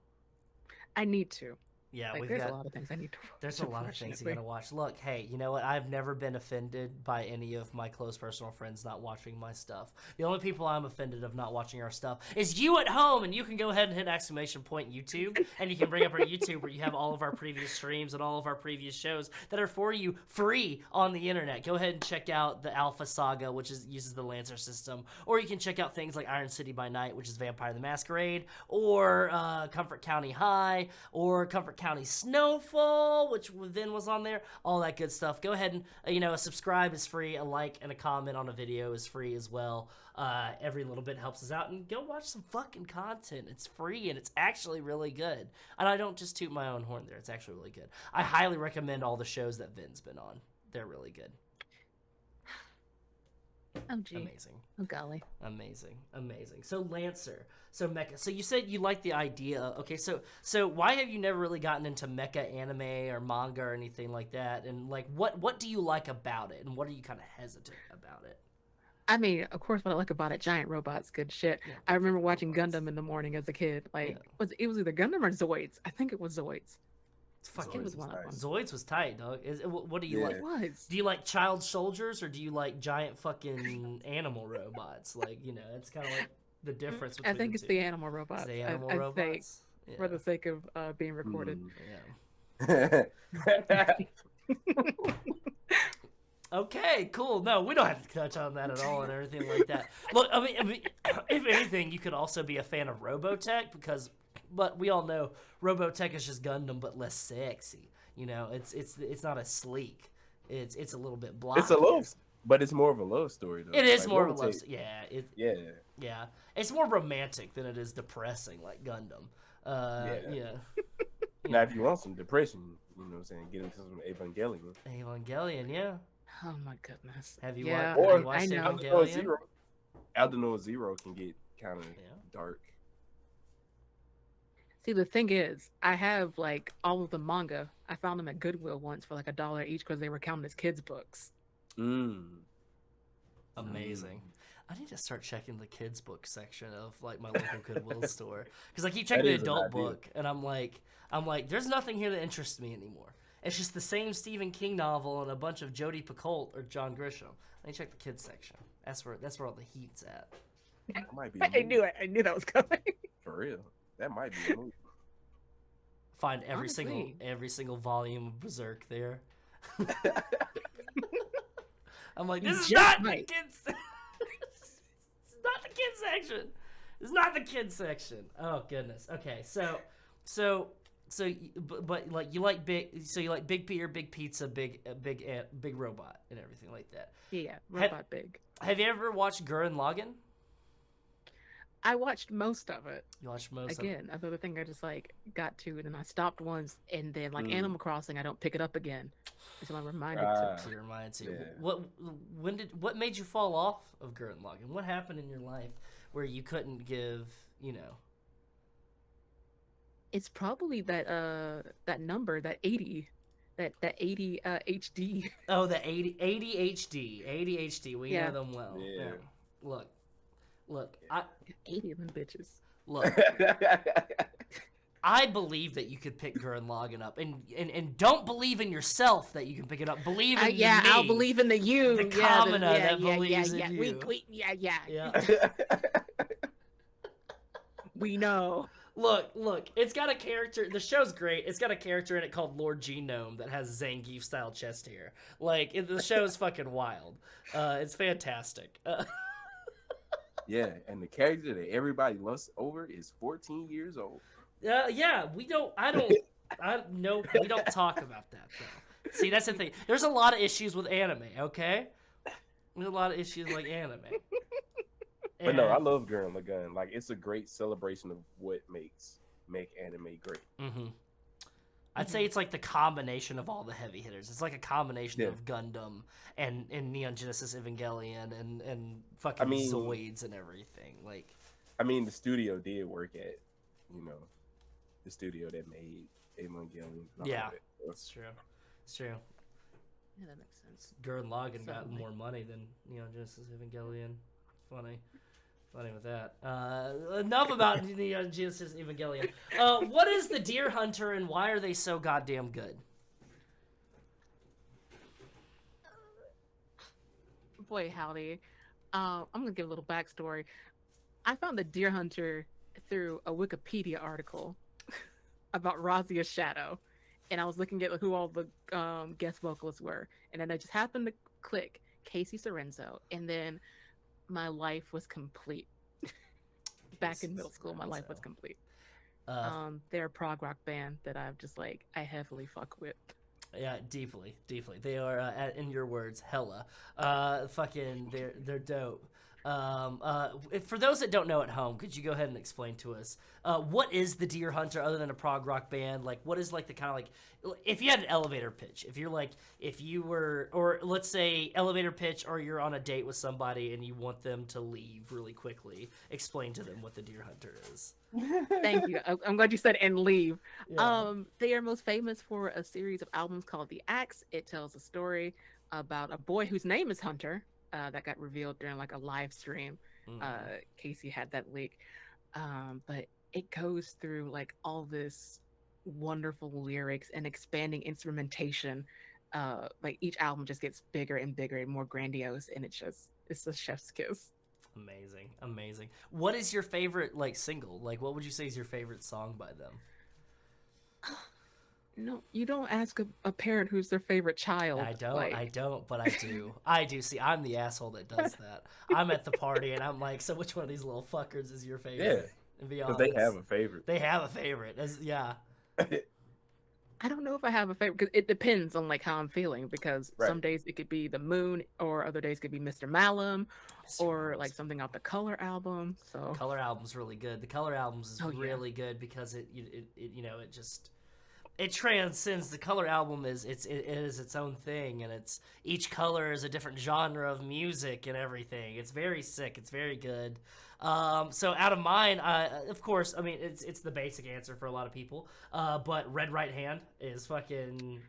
I need to. Yeah, there's a lot of things I need to watch. There's a lot of things you gotta watch. Look, hey, you know what? I've never been offended by any of my close personal friends not watching my stuff. The only people I'm offended of not watching our stuff is you at home, and you can go ahead and hit !YouTube, and you can bring up our YouTube where you have all of our previous streams and all of our previous shows that are for you free on the internet. Go ahead and check out the Alpha Saga, which uses the Lancer system, or you can check out things like Iron City by Night, which is Vampire the Masquerade, or Comfort County High, or Comfort County Snowfall, which then was on there, all that good stuff. Go ahead and a subscribe is free, a like and a comment on a video is free as well. Every little bit helps us out, and go watch some fucking content. It's free and it's actually really good, and I don't just toot my own horn there. It's actually really good. I highly recommend all the shows that Vyn's been on. They're really good. Oh gee. Amazing. Oh golly. Amazing. So Lancer, so mecha. So you said you like the idea. Okay, so why have you never really gotten into mecha anime or manga or anything like that? And like, what do you like about it? And what are you kind of hesitant about it? I mean, of course, what I like about it, giant robots, good shit. Yeah, I remember watching Gundam in the morning as a kid. Like, it was either Gundam or Zoids. I think it was Zoids. It was one of them. Zoids was tight, dog. What do you like? It was. Do you like child soldiers or do you like giant fucking animal robots? Like, it's kind of like the difference between I think it's the animal robots. The animal robots? Think, for the sake of being recorded. Yeah. Okay, cool. No, we don't have to touch on that at all and everything like that. Look, I mean, if anything, you could also be a fan of Robotech but we all know Robotech is just Gundam but less sexy. It's not as sleek. It's a little bit blocky. It's a love, but it's more of a love story though. It is more of a love story. Yeah. Yeah. It's more romantic than it is depressing like Gundam. Yeah. Now, if you want some depression, you know what I'm saying, get into some Evangelion. Evangelion, yeah. Oh my goodness. Have you I watched know. Evangelion? Aldnoah Zero can get kind of dark. See, the thing is, I have like all of the manga. I found them at Goodwill once for like $1 each because they were counted as kids' books. Amazing. I need to start checking the kids' book section of like my local Goodwill store because I keep checking the adult book and I'm like, there's nothing here that interests me anymore. It's just the same Stephen King novel and a bunch of Jodi Picoult or John Grisham. Let me check the kids section. That's where all the heat's at. That might be. I knew it. I knew that was coming. For real. That might be a movie. Find every single volume of Berserk there. I'm like, this is not the kids. It's not the kids section. It's not the kids section. Oh goodness. Okay, so like you like Big Peter, Big Pizza, big robot, and everything like that. Yeah, robot big. Have you ever watched Gurren Lagann? I watched most of it. You watched most again, of it? Another thing I just like got to, and then I stopped once, and then like Animal Crossing, I don't pick it up again. So I'm reminded to. You're reminded to. Yeah. What made you fall off of Gurren Lagann? What happened in your life where you couldn't give, It's probably that number, that 80. That 80 HD. Oh, the 80 HD. 80 HD. We know them well. Yeah. Look, 80 of them bitches. Look, I believe that you could pick Gurren Lagann up, and don't believe in yourself that you can pick it up. Believe in me. I'll believe in the you. The commoner that believes in you. We know. Look, it's got a character. The show's great. It's got a character in it called Lord Genome that has Zangief style chest hair. Like the show's fucking wild. It's fantastic. Yeah, and the character that everybody lusts over is 14 years old. Yeah, we don't. No, we don't talk about that though. See, that's the thing. There's a lot of issues with anime. Okay, there's a lot of issues like anime. But no, I love Gurren Lagann. Like, it's a great celebration of what make anime great. Mm-hmm. I'd say it's like the combination of all the heavy hitters. It's like a combination of Gundam and Neon Genesis Evangelion and fucking Zoids and everything. Like, I mean, the studio did work at, the studio that made Evangelion. Yeah, that's true. It's true. Yeah, that makes sense. Gurren Lagann got more money than Neon Genesis Evangelion. Funny with that. Enough about Neon Genesis Evangelion. What is the Deer Hunter and why are they so goddamn good? Boy, howdy. I'm gonna give a little backstory. I found the Deer Hunter through a Wikipedia article about Razia's Shadow, and I was looking at who all the guest vocalists were, and then I just happened to click Casey Sorenzo, and then my life was complete. Back in middle school, my life was complete. They're a prog rock band that I heavily fuck with. Yeah, deeply. They are, in your words, hella. They're dope. For those that don't know at home, could you go ahead and explain to us what is the Deer Hunter other than a prog rock band? Like, what is like the kind of like if you had an elevator pitch, if you were, or let's say elevator pitch, or you're on a date with somebody and you want them to leave really quickly, explain to them what the Deer Hunter is. Thank you. I'm glad you said and leave. Yeah. They are most famous for a series of albums called The Axe. It tells a story about a boy whose name is Hunter. That got revealed during like a live stream. Casey had that leak. But it goes through like all this wonderful lyrics and expanding instrumentation. Like each album just gets bigger and bigger and more grandiose, and it's a chef's kiss. Amazing. What is your favorite like single? Like, what would you say is your favorite song by them? No, you don't ask a parent who's their favorite child. I don't, but I do. See, I'm the asshole that does that. I'm at the party and I'm like, so which one of these little fuckers is your favorite? Yeah, because they have a favorite. They have a favorite. Yeah. I don't know if I have a favorite because it depends on like how I'm feeling. Because some days it could be the Moon, or other days it could be Mr. Malum, or like something off the Color album. So Color album's really good. The Color albums is really good because it transcends. The Color album it is its own thing, and each color is a different genre of music and everything. It's very sick. It's very good. So out of mine, of course, I mean it's the basic answer for a lot of people. But Red Right Hand is fucking,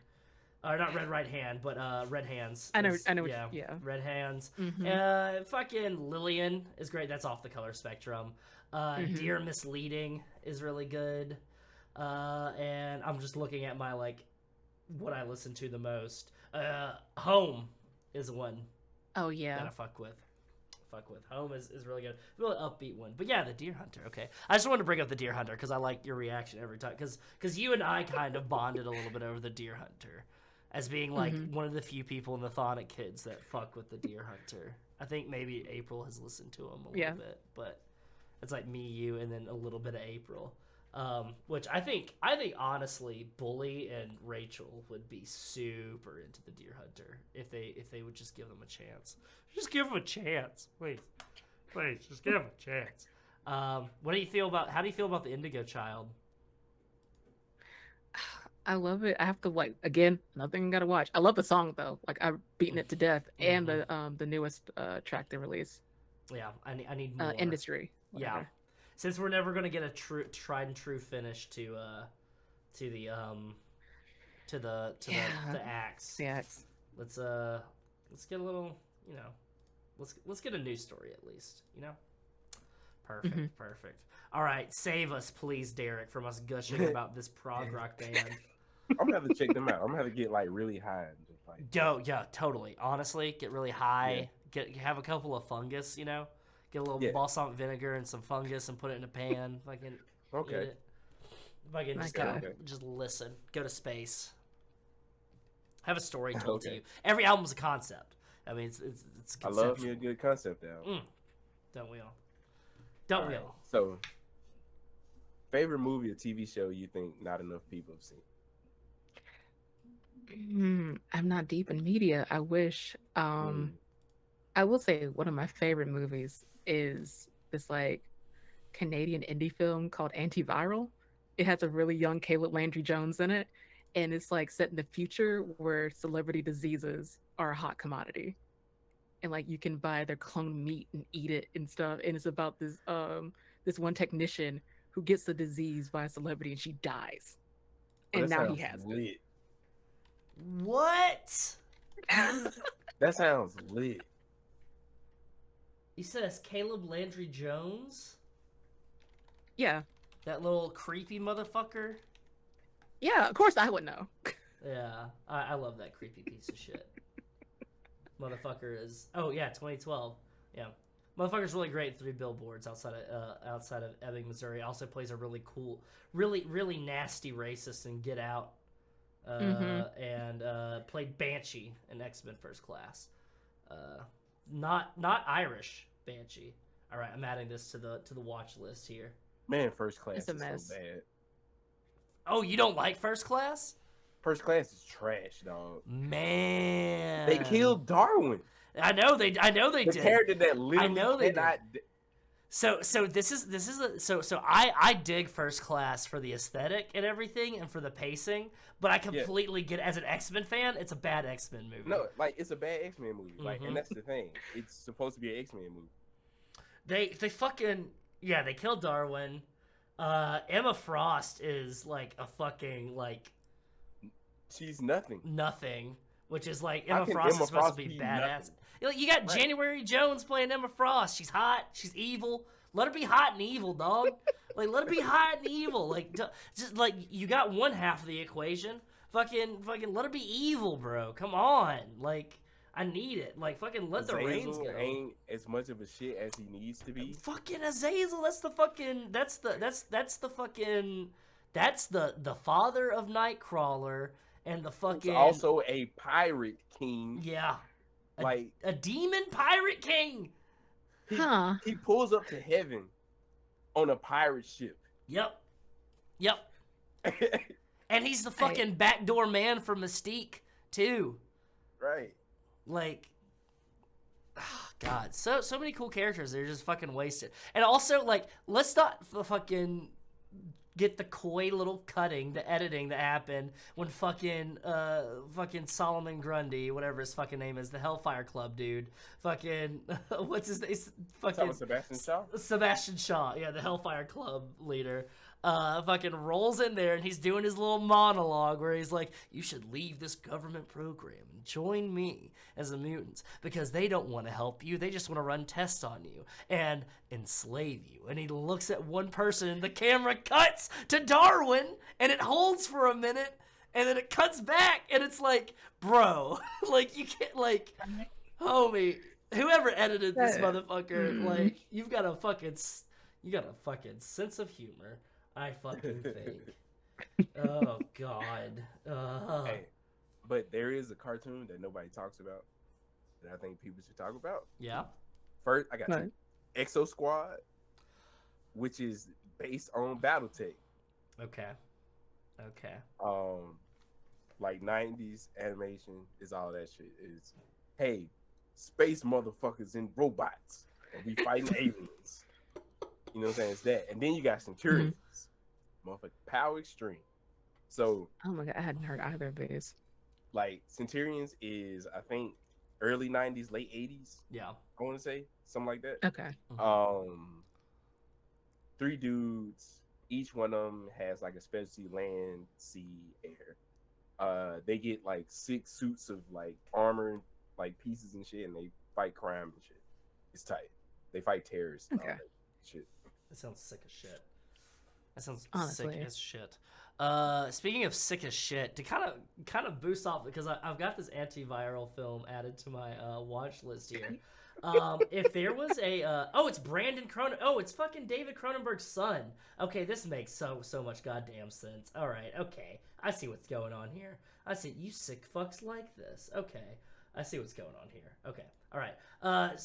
or not Red Right Hand, but Red Hands. I know. Yeah. Red Hands. Mm-hmm. Fucking Lillian is great. That's off the color spectrum. Dear Misleading is really good. And I'm just looking at my like what I listen to the most. Home is one. Oh yeah. That I fuck with. Home is really good. Really upbeat one. But yeah, the Deer Hunter. Okay, I just wanted to bring up the Deer Hunter because I like your reaction every time. Because you and I kind of bonded a little bit over the Deer Hunter as being like one of the few people in the Thonic kids that fuck with the Deer Hunter. I think maybe April has listened to him a little bit, but it's like me, you, and then a little bit of April. Which I think honestly, Bully and Rachel would be super into the Deer Hunter if they would just give them a chance. Just give them a chance, please, just give them a chance. How do you feel about the Indigo Child? I love it. I have to again, nothing I gotta watch. I love the song though. Like I've beaten it to death, and the newest track they released. Yeah, I need more. Industry. Whatever. Yeah. Since we're never gonna get a tried and true finish to the axe. The axe. Let's get a little, let's get a news story at least, Perfect. All right, save us please, Derek, from us gushing about this prog rock band. I'm gonna have to check them out. I'm gonna have to get like really high and just like. Yeah, totally. Honestly, get really high. Have a couple of fungus, Get a little balsamic vinegar and some fungus and put it in a pan. Fucking Okay. Get it? If I can My just God. just listen, go to space, have a story told to Okay. you. Every album's a concept. I mean, it's I love conceptual. me a good concept album. Don't we all? Don't we Alright, all? So, favorite movie or TV show you think not enough people have seen? I'm not deep in media. I wish. Mm. I will say one of my favorite movies is this like Canadian indie film called Antiviral. It has a really young Caleb Landry Jones in it, and it's like set in the future where celebrity diseases are a hot commodity, and like you can buy their clone meat and eat it and stuff. And it's about this one technician who gets the disease by a celebrity and she dies, Oh, and that now he sounds has lit. What? it. That sounds lit. You said it's Caleb Landry Jones? Yeah, That little creepy motherfucker? yeah. Of course, I would know. Yeah, I love that creepy piece of shit. Motherfucker is... Oh, yeah, 2012. Yeah. Motherfucker's really great at 3 Billboards outside of Ebbing, Missouri. Also plays a really cool, really nasty racist in Get Out. And played Banshee in X-Men First Class. Not Irish Banshee. All right, I'm adding this to the watch list here. Man, First Class It's a is mess. so bad. Oh, you don't like First Class? First Class is trash, dog. Man, They killed Darwin. I know they The did. character that literally I know they cannot. So this is I dig First Class for the aesthetic and everything and for the pacing, but I completely get as an X-Men fan, it's a bad X-Men movie. No, like it's a bad X-Men movie. Like, and that's the thing. It's supposed to be an X-Men movie. They fucking they killed Darwin. Emma Frost is like a fucking like She's nothing. nothing, which is like How Emma can Frost Emma is supposed Frost to be be badass. nothing? You got Right. January Jones playing Emma Frost. She's hot. She's evil. Let her be hot and evil, dog. Like let her be hot and evil. Like just like you got one half of the equation. Fucking let her be evil, bro. Come on. Like I need it. Like fucking let the reins Azazel go. ain't as much of a shit as he needs to be. Fucking Azazel. That's the father of Nightcrawler and the He's fucking also a pirate king. yeah. Like A demon pirate king. he pulls up to heaven on a pirate ship. Yep. And he's the fucking backdoor man for Mystique too. Right. Like, oh God, so many cool characters. They're just fucking wasted. And also, like, let's not fucking get the coy little cutting, the editing that happened when fucking Solomon Grundy, whatever his fucking name is, the Hellfire Club dude, fucking what's his name? Fucking Sebastian Shaw. Sebastian Shaw, yeah, the Hellfire Club leader. Fucking rolls in there and he's doing his little monologue where he's like, you should leave this government program and join me as a mutant because they don't want to help you. They just want to run tests on you and enslave you. And he looks at one person and the camera cuts to Darwin and it holds for a minute and then it cuts back and it's like, bro, like you can't like, homie, whoever edited this motherfucker, like you got a fucking sense of humor. I fucking think. Oh God. Hey, but there is a cartoon that nobody talks about that I think people should talk about. Yeah. First, I got two. Exo Squad, which is based on BattleTech. Okay. Like 90s animation is all that shit. Is hey, space motherfuckers and robots, and we fighting aliens. You know what I'm saying? It's that. And then you got Centurions. Motherfucking Power Extreme. So Oh my God, I hadn't heard either of these. like Centurions is I think early 90s, late 80s. Yeah. I want to say something like that. Okay. 3 dudes, each one of them has like a specialty land, sea, air. They get like 6 suits of like armor, like pieces and shit, and they fight crime and shit. It's tight. They fight terrorists and all that shit. That sounds sick as shit. That sounds Honestly. sick as shit. Speaking of sick as shit, to kind of boost off because I've got this antiviral film added to my watch list here. If there was a it's Brandon Cronen. Oh, it's fucking David Cronenberg's son. Okay, this makes so much goddamn sense. All right, okay, I see what's going on here. I see you sick fucks like this. Okay, I see what's going on here. Okay, all right.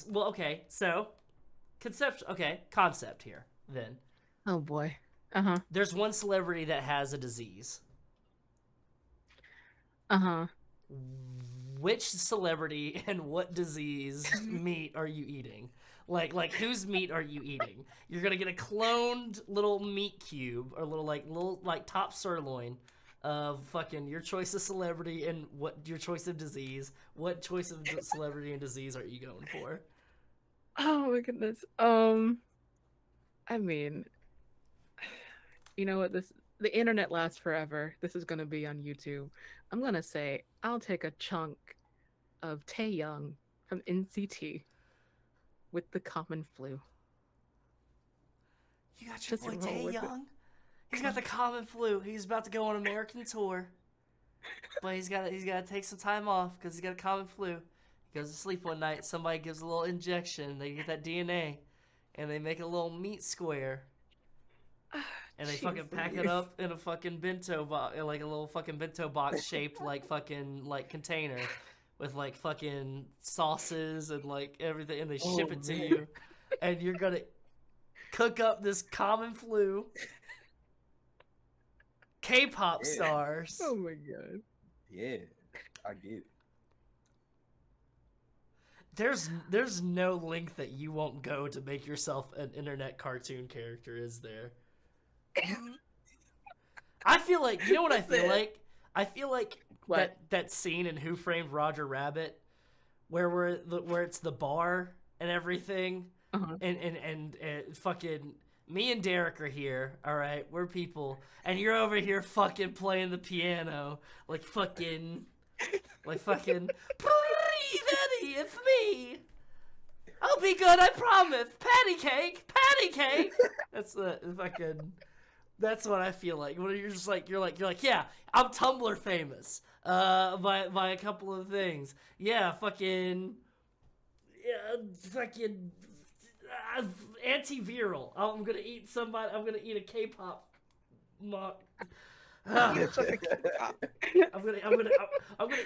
Well, okay, so concept here then. Oh boy. There's one celebrity that has a disease. Which celebrity and what disease meat are you eating? Like whose meat are you eating? You're gonna get a cloned little meat cube or little top sirloin of fucking your choice of celebrity and what your choice of disease. What choice of celebrity and disease are you going for? Oh my goodness. I mean, you know what? The internet lasts forever. This is gonna be on YouTube. I'm gonna say I'll take a chunk of Taeyoung from NCT with the common flu. You got your boy Taeyoung? He's got the common flu. He's about to go on American tour, but he's got to take some time off because he's got a common flu. He goes to sleep one night. Somebody gives a little injection. They get that DNA, and they make a little meat square. And they fucking pack it up in a fucking bento box, like a little fucking bento box shaped like fucking like container with like fucking sauces and like everything, and they ship it to you. And you're gonna cook up this common flu. K-pop stars. Oh my god. Yeah, I get it. There's no link that you won't go to make yourself an internet cartoon character, is there? I feel like, you know what I feel like? I feel like that scene in Who Framed Roger Rabbit where it's the bar and everything, and fucking me and Derrick are here, all right? We're people, and you're over here fucking playing the piano like fucking breathe, Eddie, it's me. I'll be good, I promise. Patty cake. That's the fucking. That's what I feel like. When you're just like, you're like, yeah, I'm Tumblr famous, by a couple of things. Yeah, fucking antiviral. I'm gonna eat somebody. I'm gonna eat a K-pop. I'm gonna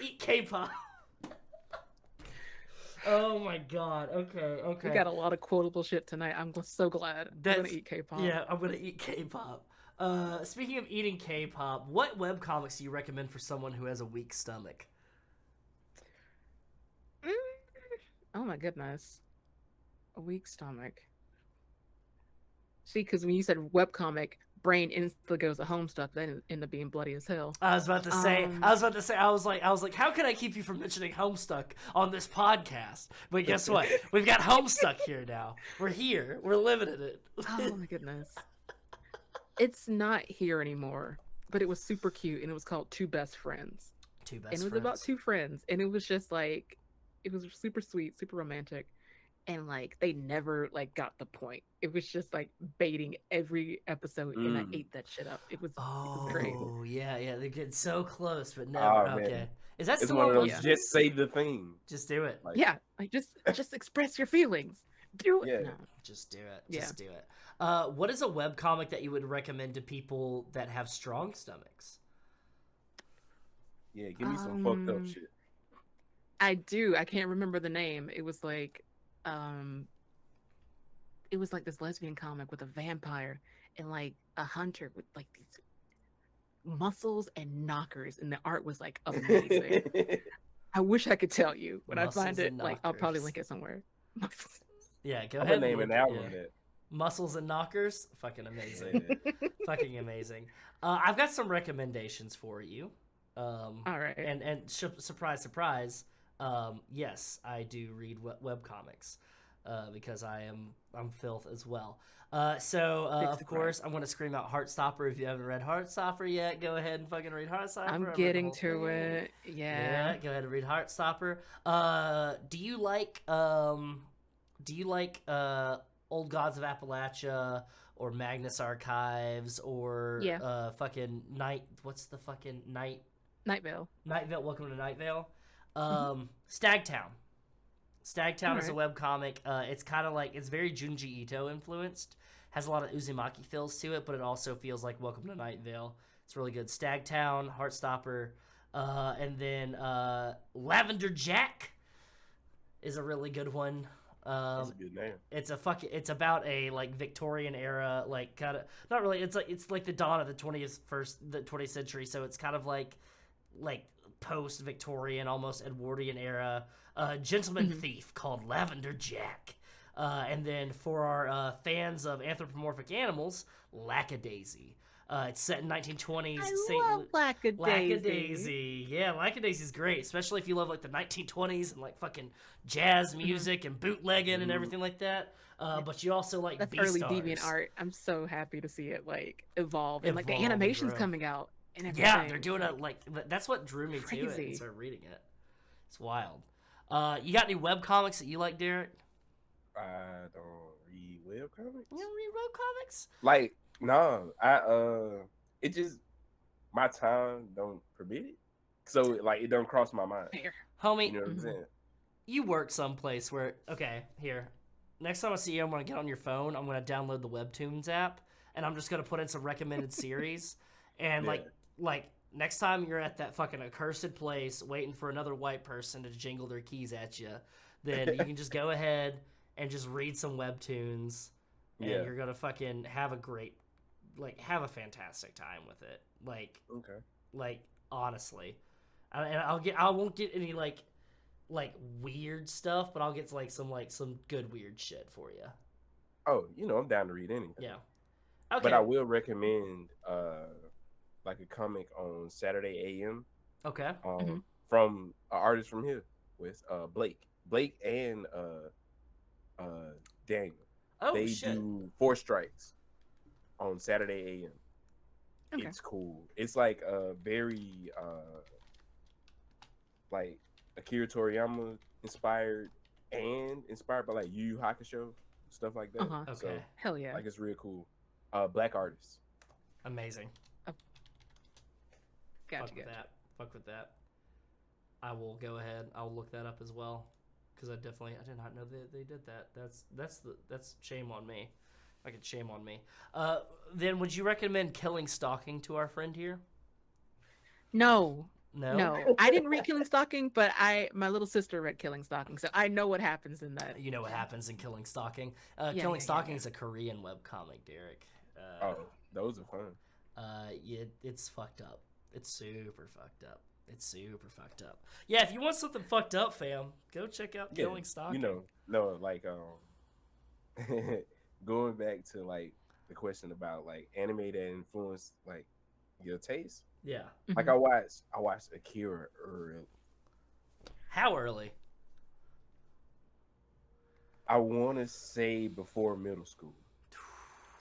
eat K-pop. Oh my god. Okay. We got a lot of quotable shit tonight. I'm so glad. I'm gonna eat K-pop. Yeah, I'm gonna eat K-pop. Speaking of eating K-pop, what webcomics do you recommend for someone who has a weak stomach? Oh my goodness. A weak stomach. See, because when you said webcomic, brain instantly goes to home stuff, then it ended up being bloody as hell. I was about to say, I was like, how can I keep you from mentioning Homestuck on this podcast? But guess what? We've got Homestuck here now. We're here. We're living in it. Oh my goodness. It's not here anymore, but it was super cute, and it was called Two Best Friends. And it was about two friends, and it was just like, it was super sweet, super romantic, and like they never like got the point. It was just like baiting every episode, and I ate that shit up. It was great. Oh yeah, they get so close, but never. Okay, man. Is that It's still one of on? those just say the thing. Just do it. Like just express your feelings. Do it. Yeah. No. Just do it. Just do it. What is a webcomic that you would recommend to people that have strong stomachs? Yeah, give me some fucked up shit. I do. I can't remember the name. It was like this lesbian comic with a vampire and like a hunter with like these muscles and knockers, and the art was like amazing. I wish I could tell you. When I find it, like I'll probably link it somewhere. Yeah, go I'm ahead. Name an album that. Muscles and Knockers, fucking amazing. Fucking amazing. I've got some recommendations for you. All right. And surprise, yes, I do read webcomics because I'm filth as well. Of course, I'm going to scream out Heartstopper. If you haven't read Heartstopper yet, go ahead and fucking read Heartstopper. I'm getting to it. Yeah. Go ahead and read Heartstopper. Do you like Old Gods of Appalachia or Magnus Archives or fucking what's the fucking Night Night Vale. Welcome to Night Vale. Stagtown. Stagtown is a Alright. webcomic. It's kind of like, it's very Junji Ito influenced. Has a lot of Uzumaki feels to it, but it also feels like Welcome to Night Vale. It's really good. Stagtown, Heartstopper, and then Lavender Jack is a really good one. That's a good name. It's about a like Victorian era, like kind of not really. It's like the dawn of the 20th century. So it's kind of like post Victorian, almost Edwardian era. Gentleman thief called Lavender Jack. And then for our fans of anthropomorphic animals, Lackadaisy. It's set in 1920s. I love Lackadaisy. Lackadaisy. Yeah, Lackadaisy's great, especially if you love like the 1920s and like fucking jazz music and bootlegging and everything like that. But you also like That's Beastars. early deviant art. I'm so happy to see it like evolve and like the Evolve and animation's grow. coming out and everything. Yeah, they're doing it like that's what drew me to it Crazy. and started reading it. It's wild. You got any webcomics that you like, Derek? I don't read webcomics. You don't read webcomics? Like, no, it just my time don't permit it. So like, it don't cross my mind. Fair. Homie, You know what I'm saying? you work someplace where here. Next time I see you, I'm gonna get on your phone. I'm gonna download the Webtoons app, and I'm just gonna put in some recommended series. And Yeah. like next time you're at that fucking accursed place waiting for another white person to jingle their keys at you, then you can just go ahead and just read some Webtoons, and Yeah. you're gonna fucking have a great, have a fantastic time with it. Okay. Honestly, I won't get any like weird stuff, but I'll get some good weird shit for you. Oh, I'm down to read anything. Yeah. Okay. But I will recommend like a comic on Saturday AM Okay. from an artist from here with Blake and Daniel. Oh They shit. do 4 Strikes on Saturday AM. Okay. It's cool. It's like a very like Akira Toriyama inspired by like Yu Yu Hakusho, stuff like that. Uh-huh. So Okay. Hell yeah. like, it's real cool. Black artists. Amazing. Gotcha. Fuck with that. I will go ahead. I'll look that up as well, because I did not know they did that. That's shame on me. Shame on me. Then would you recommend Killing Stalking to our friend here? No. No. No. I didn't read Killing Stalking, but my little sister read Killing Stalking, so I know what happens in that. You know what happens in Killing Stalking. Yeah, Stalking yeah. is a Korean webcomic, Derek. Oh, those are fun. Yeah, it's fucked up. It's super fucked up. Yeah, if you want something fucked up, fam, go check out Killing Stalking. No, like going back to like the question about like anime that influenced like your taste. Yeah. Like I watched Akira early. How early? I want to say before middle school.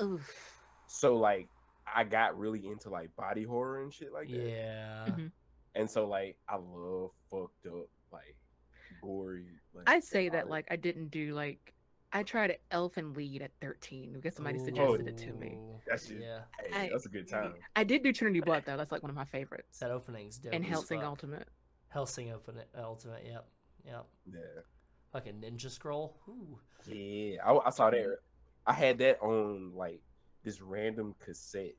Oof. So like I got really into like body horror and shit like that. Yeah. And so like I love fucked up, like gory. Like, I say that art. like I didn't do like I tried Elfin Lead at 13 because somebody suggested it to me. That's just, Yeah. hey, that's a good time. I did do Trinity Blood though. That's like one of my favorites. That opening's dope. And as Hellsing fuck. Ultimate. Hellsing Ultimate. Yep. Yeah. Fucking Ninja Scroll. Ooh. Yeah. I saw that. I had that on like this random cassette.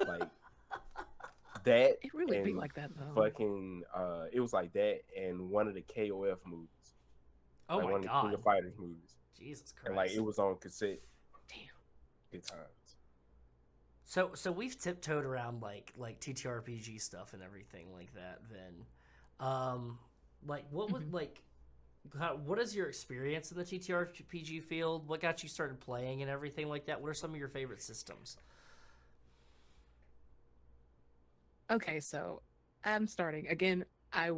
Like that. It really be and like that though. Fucking it was like that and one of the KOF movies. Oh like my one of the god. King of Fighters movies. Jesus Christ. And like it was on cassette. Damn. Good times. So we've tiptoed around like TTRPG stuff and everything like that. Then, like what would what is your experience in the TTRPG field? What got you started playing and everything like that? What are some of your favorite systems? Okay, so I'm starting again. I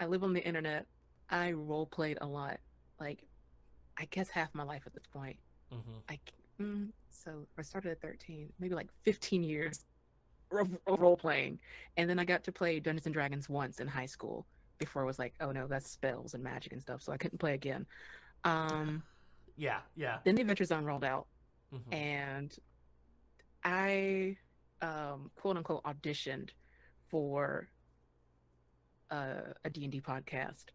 live on the internet. I role played a lot, like I guess half my life at this point. So I started at 13, maybe like 15 years of role playing, and then I got to play Dungeons and Dragons once in high school before it was like, oh no, that's spells and magic and stuff, so I couldn't play again. Yeah. Then the Adventure Zone rolled out, and I quote unquote auditioned for a D&D podcast,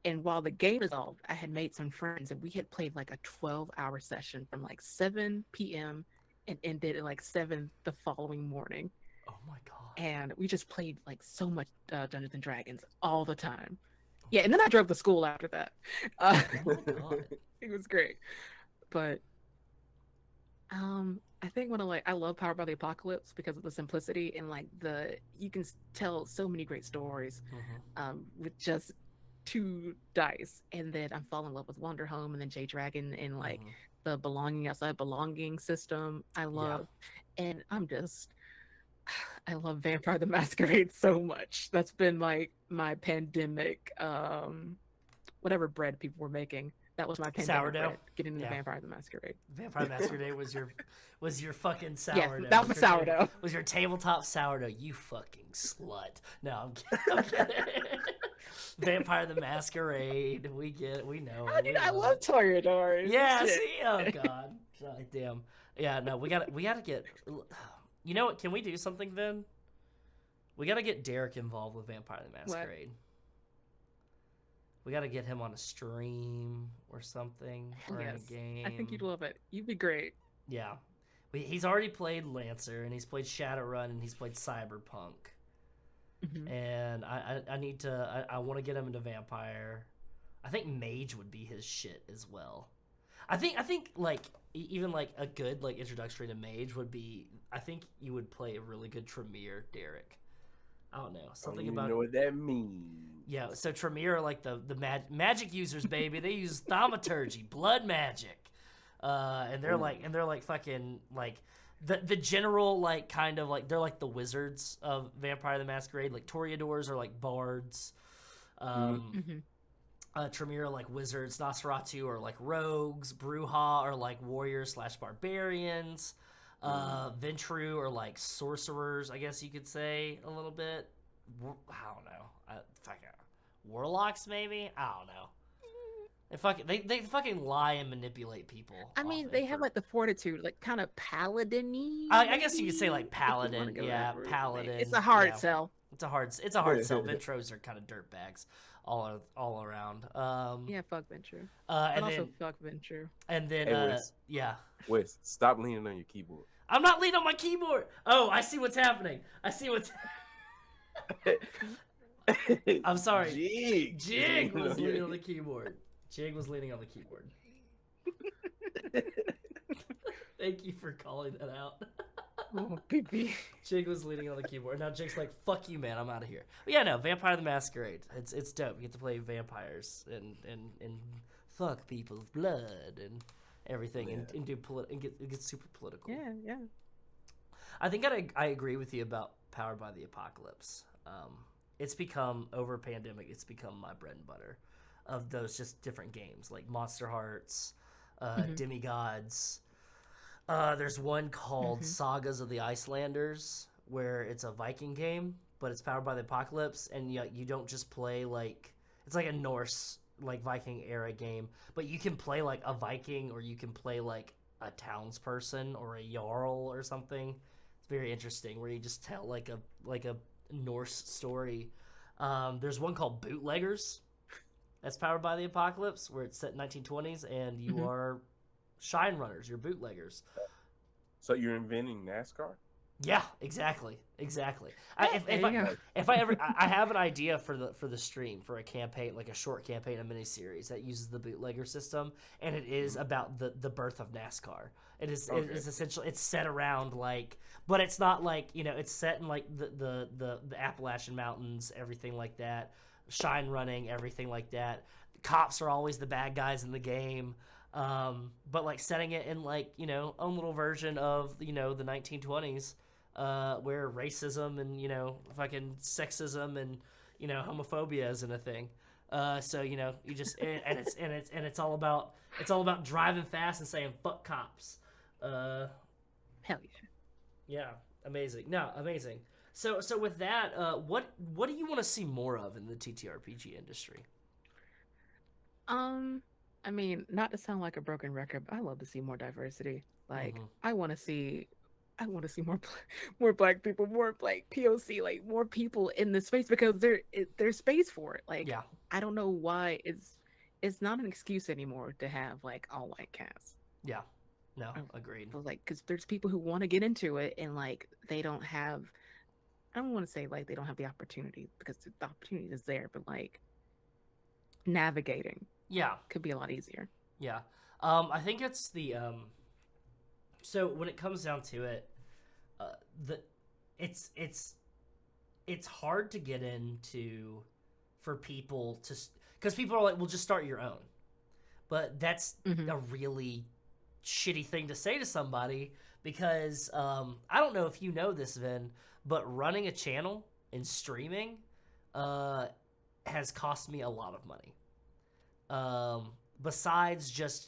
And while the game resolved, I had made some friends and we had played like a 12-hour session from like 7 p.m. and ended at like 7 the following morning. Oh my god. And we just played like so much Dungeons and Dragons all the time. Yeah, and then I drove to school after that. Oh my god. It was great. But I think I love Powered by the Apocalypse because of the simplicity and like you can tell so many great stories with just 2 dice. And then I'm falling in love with Wander Home and then J Dragon and like the belonging outside belonging system. I love, and I love Vampire the Masquerade so much. That's been like my pandemic, whatever bread people were making. That was my pandemic sourdough bread, getting into Vampire the Masquerade. Vampire the Masquerade was your fucking sourdough. Yeah, that was sourdough. Was your tabletop sourdough? You fucking slut. No, I'm kidding. Vampire the Masquerade. We get it. We know. I love Toreador. Yeah. Shit. See. Oh god. Damn. Yeah. No. We gotta get. You know what? Can we do something, Vyn? We gotta get Derrick involved with Vampire the Masquerade. What? We gotta get him on a stream or something, or in a game. I think you'd love it. You'd be great. Yeah. He's already played Lancer, and he's played Shadowrun, and he's played Cyberpunk. And I need to... I want to get him into Vampire. I think Mage would be his shit as well. I think like, even like a good like introductory to Mage would be... I think you would play a really good Tremere, Derrick. I don't know. Something about... I don't know what that means. Yeah, so Tremere are like the magic users, baby. They use thaumaturgy, blood magic. And they're like fucking like the general like kind of like they're like the wizards of Vampire the Masquerade. Like Toreadors are like bards. Tremere are like wizards. Nosferatu are like rogues. Bruja are like warriors / barbarians. Ventru are like sorcerers, I guess you could say a little bit. I don't know. Warlocks maybe? I don't know. They fucking lie and manipulate people. I mean, they have like the fortitude, like kind of paladin-y. I guess you could say like paladin. Yeah, paladin. It's a hard sell. It's a hard sell. Ventros are kind of dirtbags all around. Yeah, fuck Ventru. And also then, fuck Ventru. And then hey, Wes, stop leaning on your keyboard. I'm not leaning on my keyboard. Oh, I see what's happening. I'm sorry. Jig was leaning on the keyboard. Jig was leaning on the keyboard. Thank you for calling that out. Oh, baby. Jig was leaning on the keyboard. Now Jig's like, "Fuck you, man. I'm out of here." But yeah, no, Vampire the Masquerade. It's dope. You get to play vampires and fuck people's blood and everything, and do it gets super political. Yeah. I think I agree with you about Powered by the Apocalypse. It's become, over a pandemic, it's become my bread and butter of those just different games like Monster Hearts, Demigods. There's one called Sagas of the Icelanders where it's a Viking game, but it's powered by the apocalypse, and you don't just play like, it's like a Norse like Viking era game, but you can play like a Viking, or you can play like a townsperson or a jarl or something. It's very interesting where you just tell like a Norse story. There's one called Bootleggers that's powered by the apocalypse where it's set in 1920s, and you are shine runners, you're bootleggers. So you're inventing NASCAR? Yeah, exactly. If I ever, I have an idea for the stream for a campaign, like a short campaign, a mini series that uses the bootlegger system, and it is about the birth of NASCAR. It is essentially, it's set around like, but it's not like, it's set in like the Appalachian Mountains, everything like that, shine running, everything like that. The cops are always the bad guys in the game. But like setting it in like, own little version of, the 1920s, where racism and, fucking sexism and, homophobia isn't a thing. So, you just, and it's all about driving fast and saying, fuck cops. Hell yeah. Yeah. Amazing. No, amazing. So with that, what do you want to see more of in the TTRPG industry? I mean, not to sound like a broken record, but I love to see more diversity. Like, I want to see I want to see more black people, more like POC, like more people in this space because there's space for it. Like Yeah. I don't know why it's not an excuse anymore to have like all white cast. Yeah. No, agreed. But like, because there's people who want to get into it and like they don't have. I don't want to say like they don't have the opportunity because the opportunity is there, but like navigating Yeah. could be a lot easier. Yeah. I think it's the so when it comes down to it, the it's hard to get into for people to, because people are like, well, just start your own, but that's a really shitty thing to say to somebody because I don't know if you know this, Vin, but running a channel and streaming has cost me a lot of money. Besides just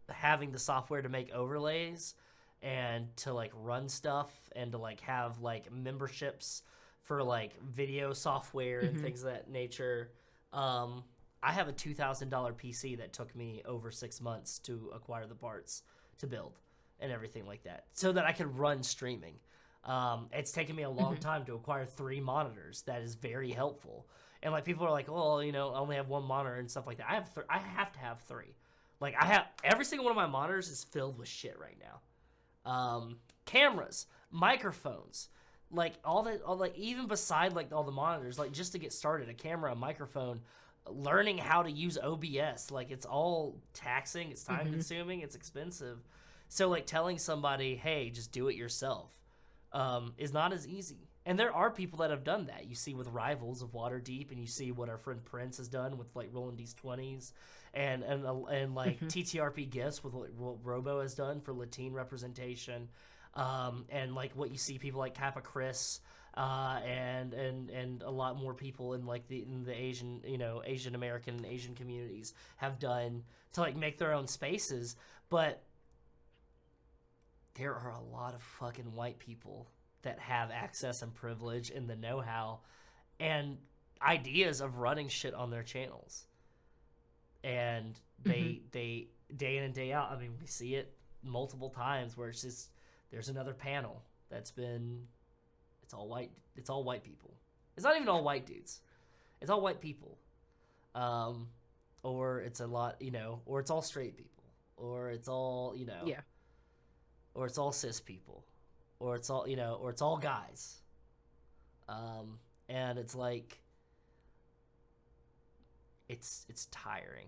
having the software to make overlays and to like run stuff and to like have like memberships for like video software and things of that nature. I have a $2,000 PC that took me over 6 months to acquire the parts to build and everything like that so that I could run streaming. It's taken me a long time to acquire 3 monitors. That is very helpful. And like people are like, well, you know, I only have 1 monitor and stuff like that. I have to have 3. Like I have every single one of my monitors is filled with shit right now. Cameras, microphones, like all like even beside like all the monitors, like just to get started, a camera, a microphone, learning how to use OBS, like it's all taxing, it's time consuming, it's expensive. So like telling somebody, hey, just do it yourself, is not as easy. And there are people that have done that. You see with Rivals of Waterdeep, and you see what our friend Prince has done with like Rolling D's 20s, and like TTRP Gifts with what Robo has done for Latin representation, and like what you see people like Kappa Chris, and a lot more people in like the Asian, you know, Asian American and Asian communities have done to like make their own spaces. But there are a lot of fucking white people that have access and privilege and the know-how and ideas of running shit on their channels. And they day in and day out, I mean, we see it multiple times where it's just, there's another panel that's been, it's all white people. It's not even all white dudes. It's all white people. Or it's a lot, you know, or it's all straight people. Or it's all, you know. Yeah. Or it's all cis people. Or it's all, you know, or it's all guys. And it's like, it's tiring.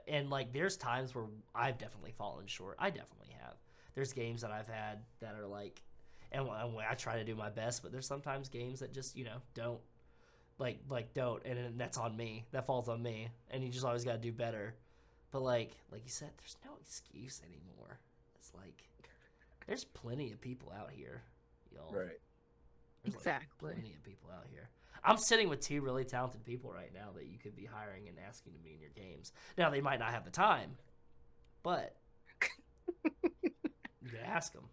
And like there's times where I've definitely fallen short. I definitely have. There's games that I've had that are like, and I try to do my best, but there's sometimes games that just, you know, don't don't, and that's on me. That falls on me, and you just always got to do better. But like you said, there's no excuse anymore. It's like there's plenty of people out here, y'all. Right. There's Exactly. like plenty of people out here. I'm sitting with 2 really talented people right now that you could be hiring and asking to be in your games. Now they might not have the time, but you could ask them.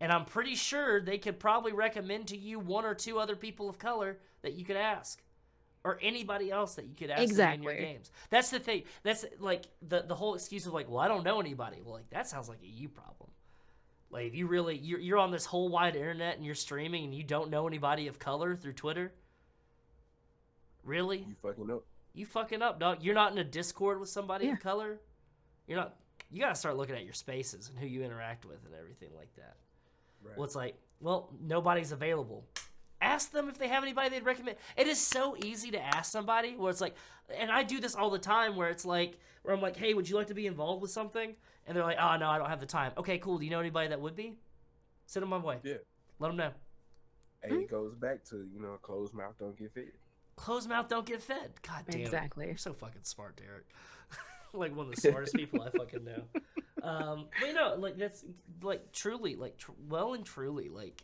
And I'm pretty sure they could probably recommend to you 1 or 2 other people of color that you could ask. Or anybody else that you could ask to be in your games. That's the thing. That's like the whole excuse of like, well, I don't know anybody. Well, like that sounds like a you problem. Like if you really, you're on this whole wide internet and you're streaming and you don't know anybody of color through Twitter. Really? You fucking up. You fucking up, dog. You're not in a Discord with somebody of color. You're not. You gotta start looking at your spaces and who you interact with and everything like that. Right. Well, it's like, well, nobody's available. Ask them if they have anybody they'd recommend. It is so easy to ask somebody where it's like, and I do this all the time where it's like, where I'm like, hey, would you like to be involved with something? And they're like, oh, no, I don't have the time. Okay, cool. Do you know anybody that would be? Send them my way. Yeah. Let them know. Hey, it goes back to, you know, closed mouth don't get fed. Closed mouth don't get fed. God damn. Exactly. You're so fucking smart, Derek. Like one of the smartest people I fucking know. But you know, like that's like truly, like well and truly, like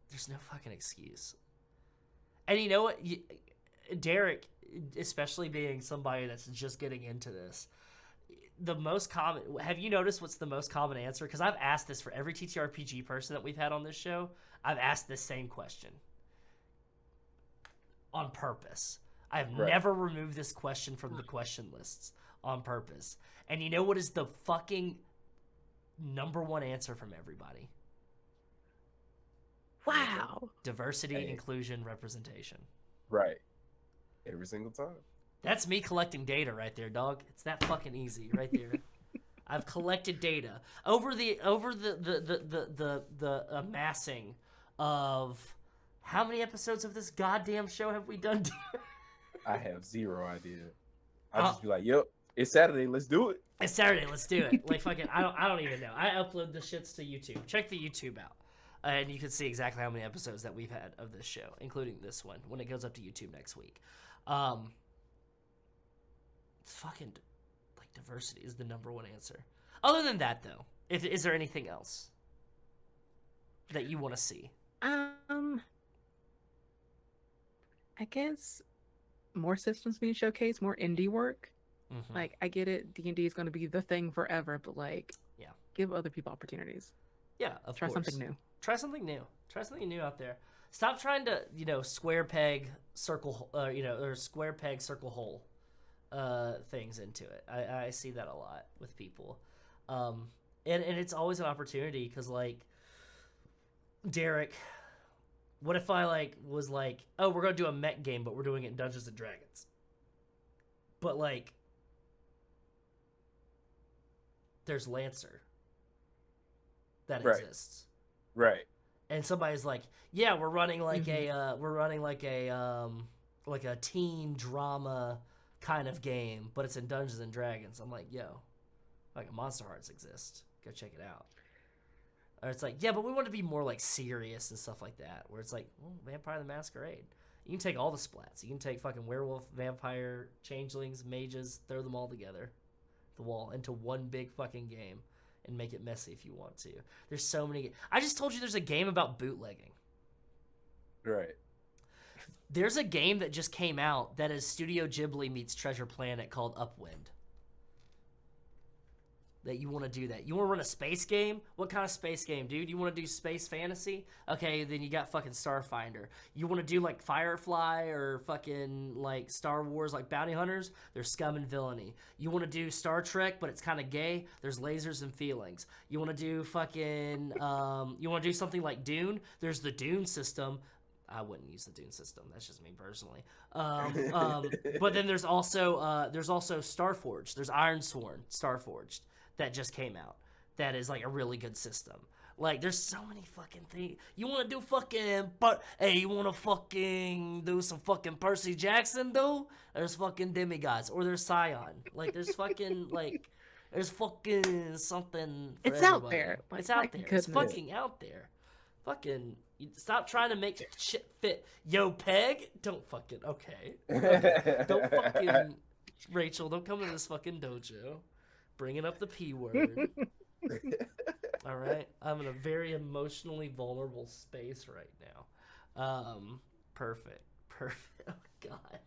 there's no fucking excuse. And you know what, Derek, especially being somebody that's just getting into this, the most common. Have you noticed what's the most common answer? Because I've asked this for every TTRPG person that we've had on this show. I've asked this same question on purpose. I have never removed this question from the question lists on purpose. And you know what is the fucking number one answer from everybody? Wow. Diversity, inclusion, representation. Right. Every single time. That's me collecting data right there, dog. It's that fucking easy right there. I've collected data over the amassing of how many episodes of this goddamn show have we done? I have zero idea. I'll just be like, "Yep, it's Saturday. Let's do it." It's Saturday. Let's do it. Like fucking, I don't even know. I upload the shits to YouTube. Check the YouTube out, and you can see exactly how many episodes that we've had of this show, including this one when it goes up to YouTube next week. It's fucking like diversity is the number one answer. Other than that, though, is there anything else that you want to see? I guess more systems being showcased, more indie work. Mm-hmm. Like, I get it, D&D is going to be the thing forever, but like, yeah, give other people opportunities. Yeah, Try course. something new. Try something new. Try something new out there. Stop trying to, square peg circle, or square peg circle hole, things into it. I see that a lot with people, and it's always an opportunity because like, Derek, what if I was like, oh, we're gonna do a mech game, but we're doing it in Dungeons and Dragons, but like, there's Lancer that exists, right? And somebody's like, yeah, we're running like like a teen drama kind of game, but it's in Dungeons and Dragons. I'm like, yo, like a Monster Hearts exists. Go check it out. Or it's like, yeah, but we want to be more like serious and stuff like that. Where it's like, well, Vampire the Masquerade. You can take all the splats. You can take fucking werewolf, vampire, changelings, mages, throw them all together, the wall into one big fucking game, and make it messy if you want to. There's so many. I just told you there's a game about bootlegging. Right. There's a game that just came out that is Studio Ghibli meets Treasure Planet called Upwind. That you want to do that. You want to run a space game? What kind of space game, dude? You want to do space fantasy? Okay, then you got fucking Starfinder. You want to do like Firefly or fucking like Star Wars, like Bounty Hunters? There's Scum and Villainy. You want to do Star Trek, but it's kind of gay? There's Lasers and Feelings. You want to do fucking, you want to do something like Dune? There's the Dune system. I wouldn't use the Dune system. That's just me personally. But then there's also Starforged. There's Ironsworn Starforged that just came out. That is like a really good system. Like there's so many fucking things. You want to do fucking, but hey, you want to fucking do some fucking Percy Jackson, though? There's fucking Demigods, or there's Scion. Like there's fucking like there's fucking something. For it's everybody. out there. Like, it's out there. Goodness. It's fucking out there. Fucking stop trying to make shit fit. Yo, Peg, don't fucking don't fucking Rachel. Don't come in this fucking dojo, bringing up the P word. All right, I'm in a very emotionally vulnerable space right now. Perfect. Oh God,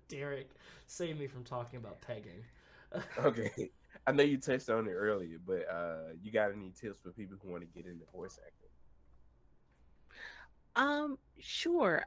Derek, save me from talking about pegging. Okay, I know you touched on it earlier, but you got any tips for people who want to get into voice acting? Sure.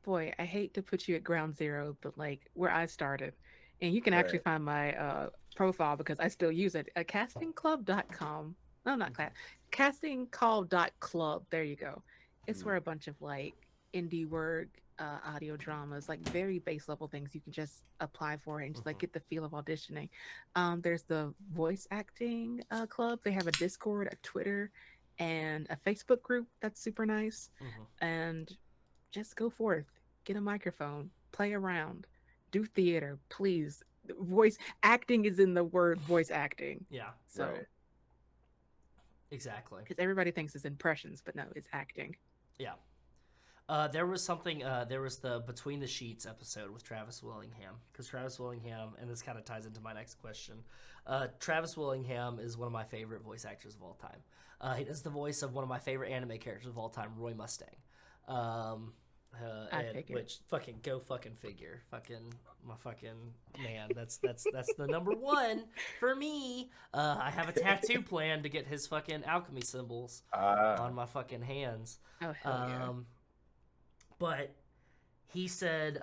Boy, I hate to put you at ground zero, but like where I started, and you can actually find my profile because I still use it at castingclub.com. No, not class. Castingcall.club. There you go. It's where a bunch of like indie work, audio dramas, like very base level things you can just apply for and just like get the feel of auditioning. There's the voice acting club. They have a Discord, a Twitter, and a Facebook group that's super nice. And just go forth, get a microphone, play around, do theater, please. Voice acting is in the word voice acting. Yeah. So exactly. Because everybody thinks it's impressions, but no, it's acting. Yeah. There was something, there was the Between the Sheets episode with Travis Willingham. Because Travis Willingham, and this kind of ties into my next question, Travis Willingham is one of my favorite voice actors of all time. He does the voice of one of my favorite anime characters of all time, Roy Mustang. Which fucking go fucking figure. Fucking my fucking man. That's the number one for me. I have a tattoo plan to get his fucking alchemy symbols on my fucking hands. Oh hell yeah. But he said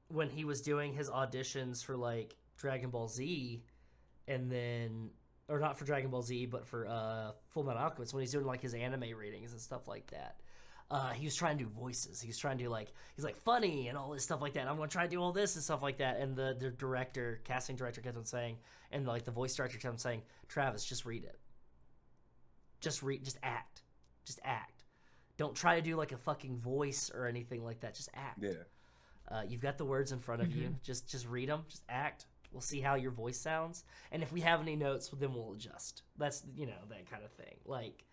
when he was doing his auditions for like Dragon Ball Z, and then or not for Dragon Ball Z, but for Full Metal Alchemist, when he's doing like his anime readings and stuff like that. He was trying to do voices. He was trying to do like, he's like funny and all this stuff like that. I'm going to try to do all this and stuff like that. And the director, casting director kept on saying, and like the voice director kept on saying, Travis, just read it. Just act. Just act. Don't try to do like a fucking voice or anything like that. Just act. Yeah. You've got the words in front of you. Just read them. Just act. We'll see how your voice sounds. And if we have any notes, then we'll adjust. That's, that kind of thing. Like,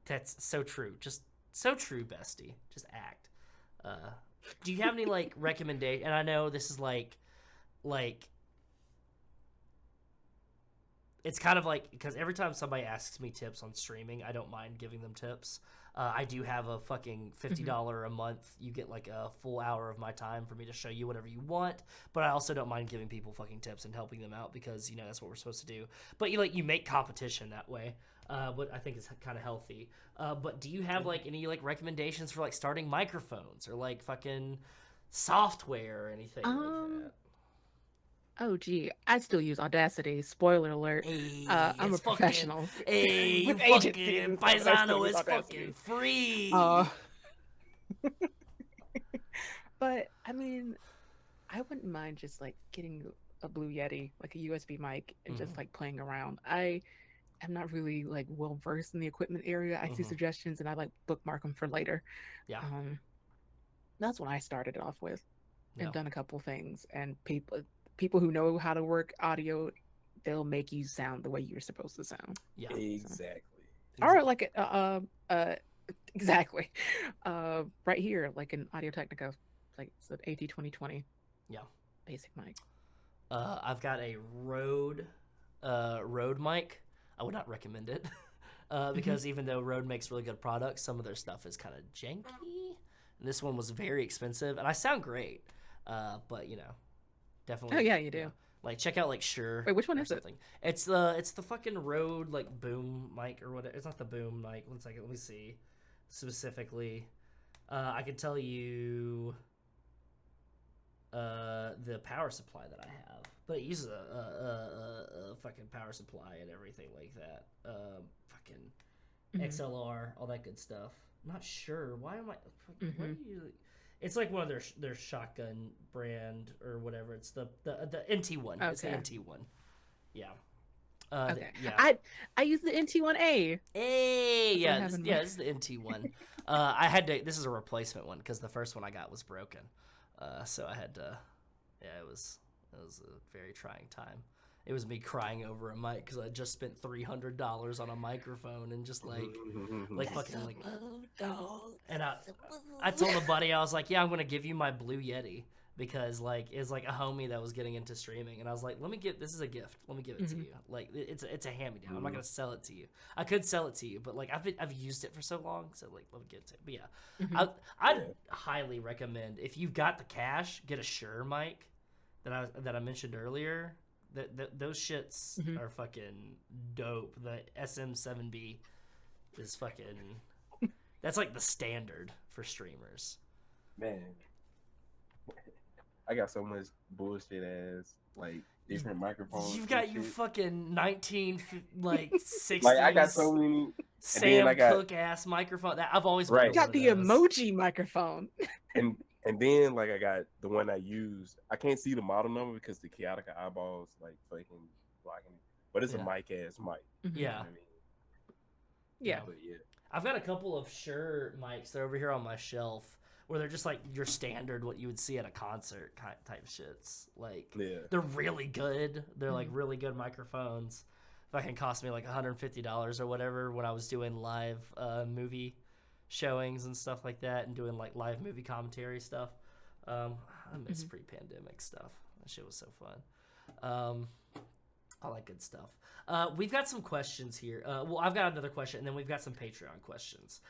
that's so true. Just so true, bestie. Just act. Do you have any, like, recommendation? And I know this is, like, it's kind of like, because every time somebody asks me tips on streaming, I don't mind giving them tips. I do have a fucking $50 a month. You get like a full hour of my time for me to show you whatever you want. But I also don't mind giving people fucking tips and helping them out because, that's what we're supposed to do. But you make competition that way, what I think is kind of healthy. But do you have like any like recommendations for like starting microphones or like fucking software or anything like that? Oh, gee. I still use Audacity. Spoiler alert. Hey, I'm a professional. Hey, you fucking paisano is fucking free. But, I mean, I wouldn't mind just, like, getting a Blue Yeti, like a USB mic, and just, like, playing around. I am not really, like, well-versed in the equipment area. I see suggestions, and I, like, bookmark them for later. Yeah. That's what I started off with and done a couple things. And people who know how to work audio, they'll make you sound the way you're supposed to sound. Yeah, exactly. Or like exactly. Right here, like an Audio Technica, like it's an AT2020. Yeah. Basic mic. I've got a Rode mic. I would not recommend it because even though Rode makes really good products, some of their stuff is kind of janky. And this one was very expensive, and I sound great, but definitely. Oh yeah, you do. Like check out like Shure. Wait, which one is something. It's the fucking Rode like boom mic or whatever. It's not the boom mic. 1 second, let me see specifically. I can tell you the power supply that I have, but it uses a fucking power supply and everything like that. Fucking XLR, all that good stuff. I'm not sure why am I. Why do you? It's like one of their shotgun brand or whatever. It's the NT1. Okay. It's the NT1. Yeah. Okay. Yeah. I use the NT1A. Hey, yeah, this is the NT1. I had to. This is a replacement one because the first one I got was broken. So I had to. Yeah, it was a very trying time. It was me crying over a mic because I just spent $300 on a microphone and just like fucking like. And I told a buddy, I was like, yeah, I'm gonna give you my Blue Yeti because like it's like a homie that was getting into streaming, and I was like, this is a gift. Let me give it to you. Like it's a hand me down. I'm not gonna sell it to you. I could sell it to you, but like I've used it for so long, so like let me get it to you. But yeah, I'd highly recommend if you've got the cash, get a Shure mic that I mentioned earlier. Those shits are fucking dope. The SM7B is fucking. That's like the standard for streamers. Man, I got so much bullshit ass like different microphones. You've got your fucking 60s. Like I got so many Sam Cooke ass microphone that I've always you got the emoji microphone. And then, like, I got the one I used. I can't see the model number because the chaotic eyeballs, like, fucking blocking it. But it's a mic-ass mic. Yeah. You know what I mean? Yeah. But, yeah. I've got a couple of Shure mics. They're over here on my shelf where they're just, like, your standard, what you would see at a concert type shits. Like, they're really good. They're, like, really good microphones. Fucking cost me, like, $150 or whatever when I was doing live movie showings and stuff like that and doing like live movie commentary stuff. I miss pre-pandemic stuff. That shit was so fun. All that good stuff. We've got some questions here. Well, I've got another question, and then we've got some Patreon questions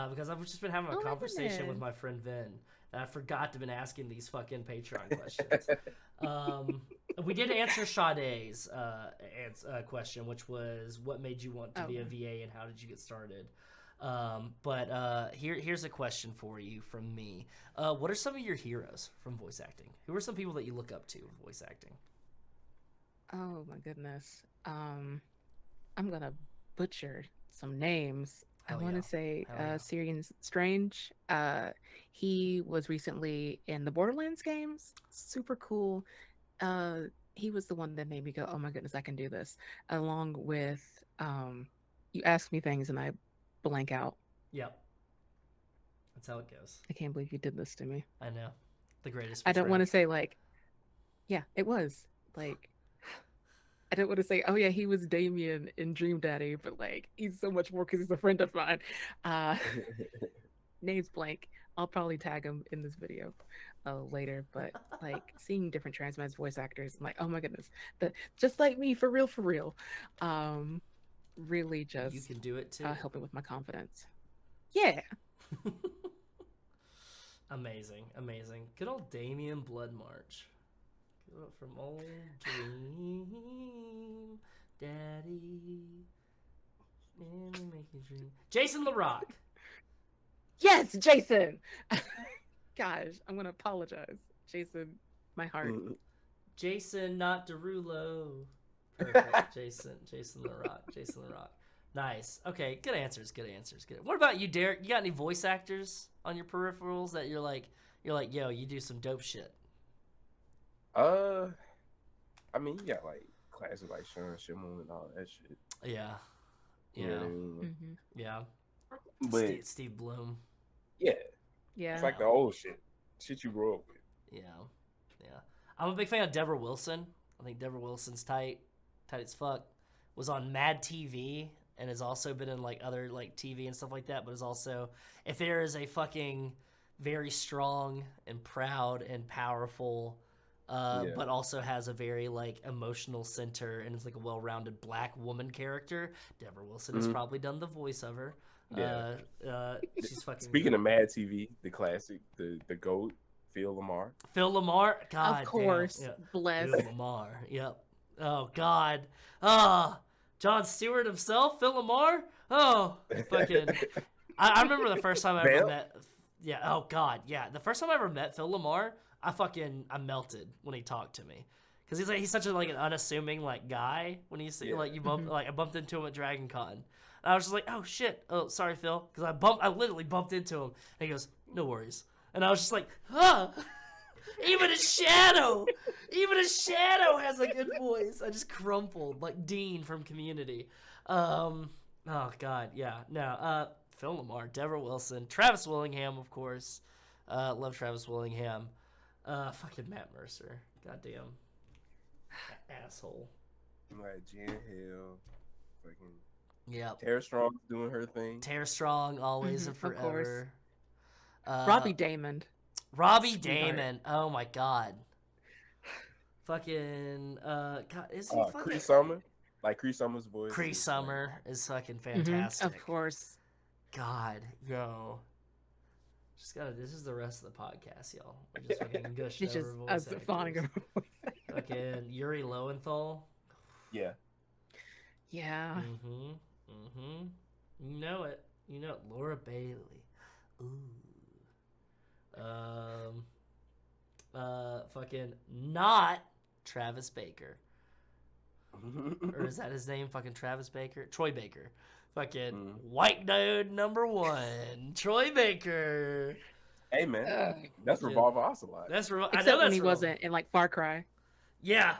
because I've just been having a conversation with my friend Vyn that I forgot to been asking these fucking Patreon questions. We did answer Sade's question, which was what made you want to be a VA and how did you get started? But here's a question for you from me. What are some of your heroes from voice acting? Who are some people that you look up to in voice acting? Oh my goodness. I'm gonna butcher some names. I Hell want yeah. to say Hell yeah. Syrian Strange. He was recently in the Borderlands games. Super cool. Uh, he was the one that made me go, "Oh my goodness, I can do this." Along with you ask me things and I blank out. Yep. That's how it goes. I can't believe you did this to me. I know. The greatest I don't want to betrayal. say like, yeah, it was like. I don't want to say, oh yeah, he was Damien in Dream Daddy, but like he's so much more because he's a friend of mine. Uh, name's blank. I'll probably tag him in this video later. But like seeing different trans voice actors, I'm like, oh my goodness, just like me, for real. Really You just can do it too. helping with my confidence. Yeah. Amazing. Good old Damien Blood March. From old Dream Daddy. Make you dream. Jason LaRock. Yes, Jason. Gosh, I'm gonna apologize, Jason. My heart. Jason, not Derulo. Perfect. Jason LaRock. Nice. Okay, good answers. Good. What about you, Derek? You got any voice actors on your peripherals that you're like, yo, you do some dope shit? I mean, you got like classic like Sean Shimon and all that shit. Yeah. You know what I mean? Mm-hmm. Yeah. But Steve Bloom. yeah, Yeah. it's like the old shit you grew up with. Yeah. I'm a big fan of Deborah Wilson. I think Deborah Wilson's tight as fuck. Was on Mad TV and has also been in like other like TV and stuff like that. But is also, if there is a fucking very strong and proud and powerful, but also has a very like emotional center and is like a well-rounded black woman character, Deborah Wilson has probably done the voice of her. Yeah. She's fucking. Speaking of Mad TV, the classic, the GOAT, Phil LaMarr. God, of course, damn. Yeah. bless. Phil LaMarr. Yep. Oh God. John Stewart himself, Phil LaMarr. Oh, fucking. I remember the first time I ever met. Yeah. Oh God. Yeah. The first time I ever met Phil LaMarr, I melted when he talked to me, because he's such a like an unassuming like guy. When you see like you bump like I bumped into him at Dragon Con. And I was just like, oh shit. Oh sorry Phil, because I literally bumped into him. And he goes, no worries. And I was just like, huh. Even a shadow has a good voice. I just crumpled like Dean from Community. Oh God, yeah. No, Phil LaMarr, Deborah Wilson, Travis Willingham, of course. Love Travis Willingham. Fucking Matt Mercer. Goddamn asshole. Like Jen Hill, fucking. Yeah. Tara Strong's doing her thing. Tara Strong, always and of course. forever. Robbie Damon. Damon. Oh my God. Fucking God, is he fucking Cree Summer? Like Cree Summer's voice. Cree Summer is fucking fantastic. Of course. God, yo. This is the rest of the podcast, y'all. We're just fucking gushing It's just over us voice fawning actors. over Fucking Yuri Lowenthal. Yeah. Yeah. You know it. Laura Bailey. Ooh. Fucking not Travis Baker. Or is that his name? Fucking Travis Baker? Troy Baker. Fucking white dude number 1. Troy Baker. Hey man, that's Revolver Ocelot. That's I Except know when that's he wasn't in like Far Cry. Yeah.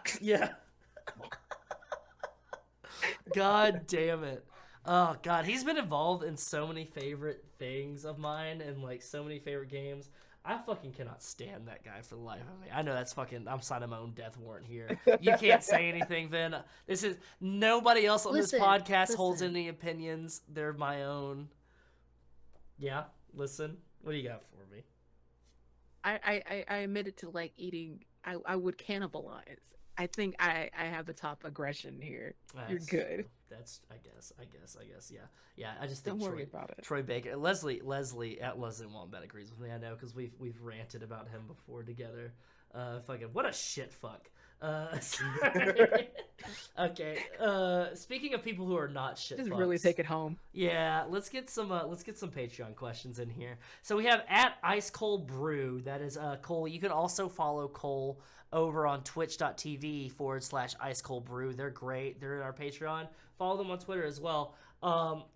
God damn it. Oh God, he's been involved in so many favorite things of mine and like so many favorite games. I fucking cannot stand that guy for the life of me. I know that's fucking. I'm signing my own death warrant here. You can't say anything, Vyn. This is nobody else on this podcast holds any opinions. They're my own. Yeah, listen. What do you got for me? I admitted to like eating. I would cannibalize. I think I have the top aggression here. You're good. That's I guess. Yeah. I just think don't worry about it. Troy Baker, Leslie Wombat agrees with me. I know because we've ranted about him before together. Fucking what a shit fuck. Sorry. Okay. Speaking of people who are not shit Just fucks, really take it home. yeah, let's get some Patreon questions in here. So we have at Ice Cold Brew. That is Cole. You can also follow Cole over on twitch.tv/Ice Cold Brew. They're great. They're in our Patreon. Follow them on Twitter as well.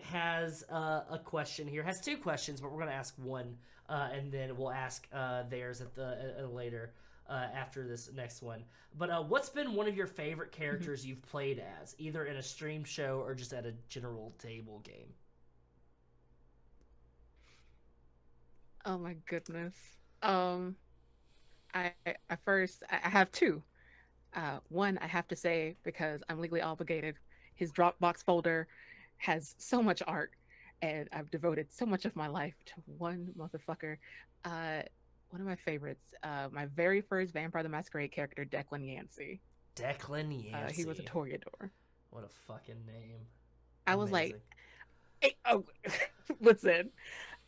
Has a question here. Has two questions, but we're gonna ask one, and then we'll ask theirs at the later. After this next one. But what's been one of your favorite characters you've played as, either in a stream show or just at a general table game? Oh my goodness. I have two. One I have to say because I'm legally obligated. His Dropbox folder has so much art, and I've devoted so much of my life to one motherfucker. One of my favorites, my very first Vampire the Masquerade character, Declan Yancey. Declan Yancey. He was a Toreador. What a fucking name. I was like, hey, oh, listen.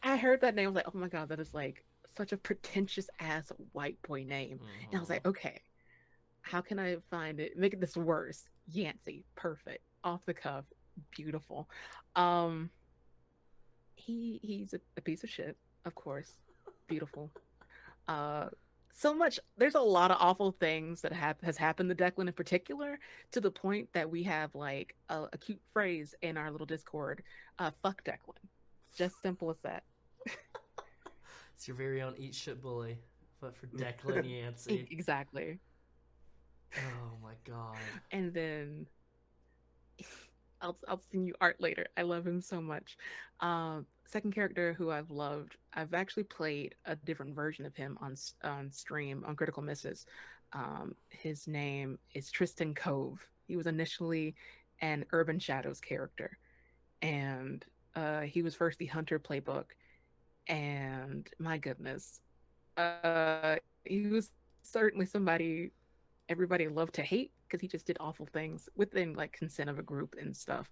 I heard that name. I was like, oh my God, that is like such a pretentious ass white boy name. Mm-hmm. And I was like, okay, how can I find it? Make this worse. Yancey, perfect. Off the cuff, beautiful. He's a piece of shit, of course. Beautiful. So much, there's a lot of awful things that has happened to Declan in particular, to the point that we have like a cute phrase in our little Discord, fuck Declan. Just simple as that. It's your very own eat shit bully, but for Declan Yancey. Exactly. Oh my God. And then I'll send you art later. I love him so much. Second character who I've loved, I've actually played a different version of him on stream on Critical Misses. His name is Tristan Cove. He was initially an Urban Shadows character, and he was first the Hunter playbook. And my goodness, he was certainly somebody everybody loved to hate because he just did awful things within like consent of a group and stuff.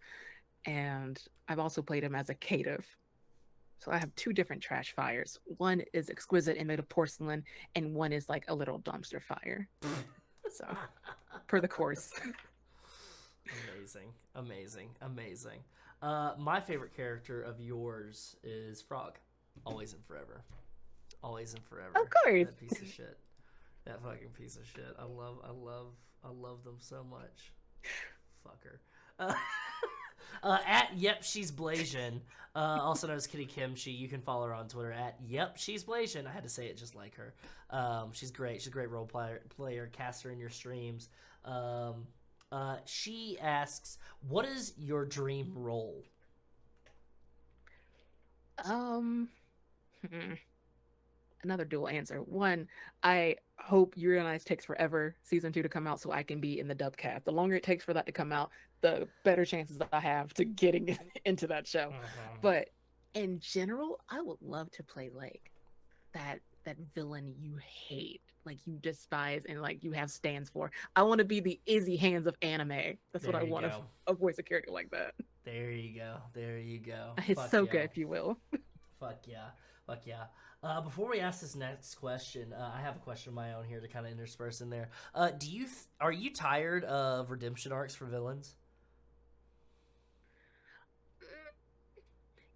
And I've also played him as a caitiff. So I have two different trash fires. One is exquisite and made of porcelain, and one is like a little dumpster fire. So, per the course. Amazing. My favorite character of yours is Frog. Always and forever. Of course. That piece of shit. That fucking piece of shit. I love them so much. Fucker. At Yep She's Blasian, also known as Kitty Kimchi. You can follow her on Twitter at Yep She's Blasian. I had to say it just like her. She's great. She's a great role player. Cast her in your streams. She asks, "What is your dream role?" Another dual answer. One, I hope Yuri on Ice takes forever season 2 to come out so I can be in the dub cast. The longer it takes for that to come out, the better chances I have to getting into that show. Uh-huh. But in general, I would love to play like that villain you hate, like you despise and like you have stands for. I want to be the Izzy Hands of anime. That's what I want, a voice a character like that. There you go. It's Fuck so yeah. good, if you will. Fuck yeah. Before we ask this next question, I have a question of my own here to kind of intersperse in there. Are you tired of redemption arcs for villains?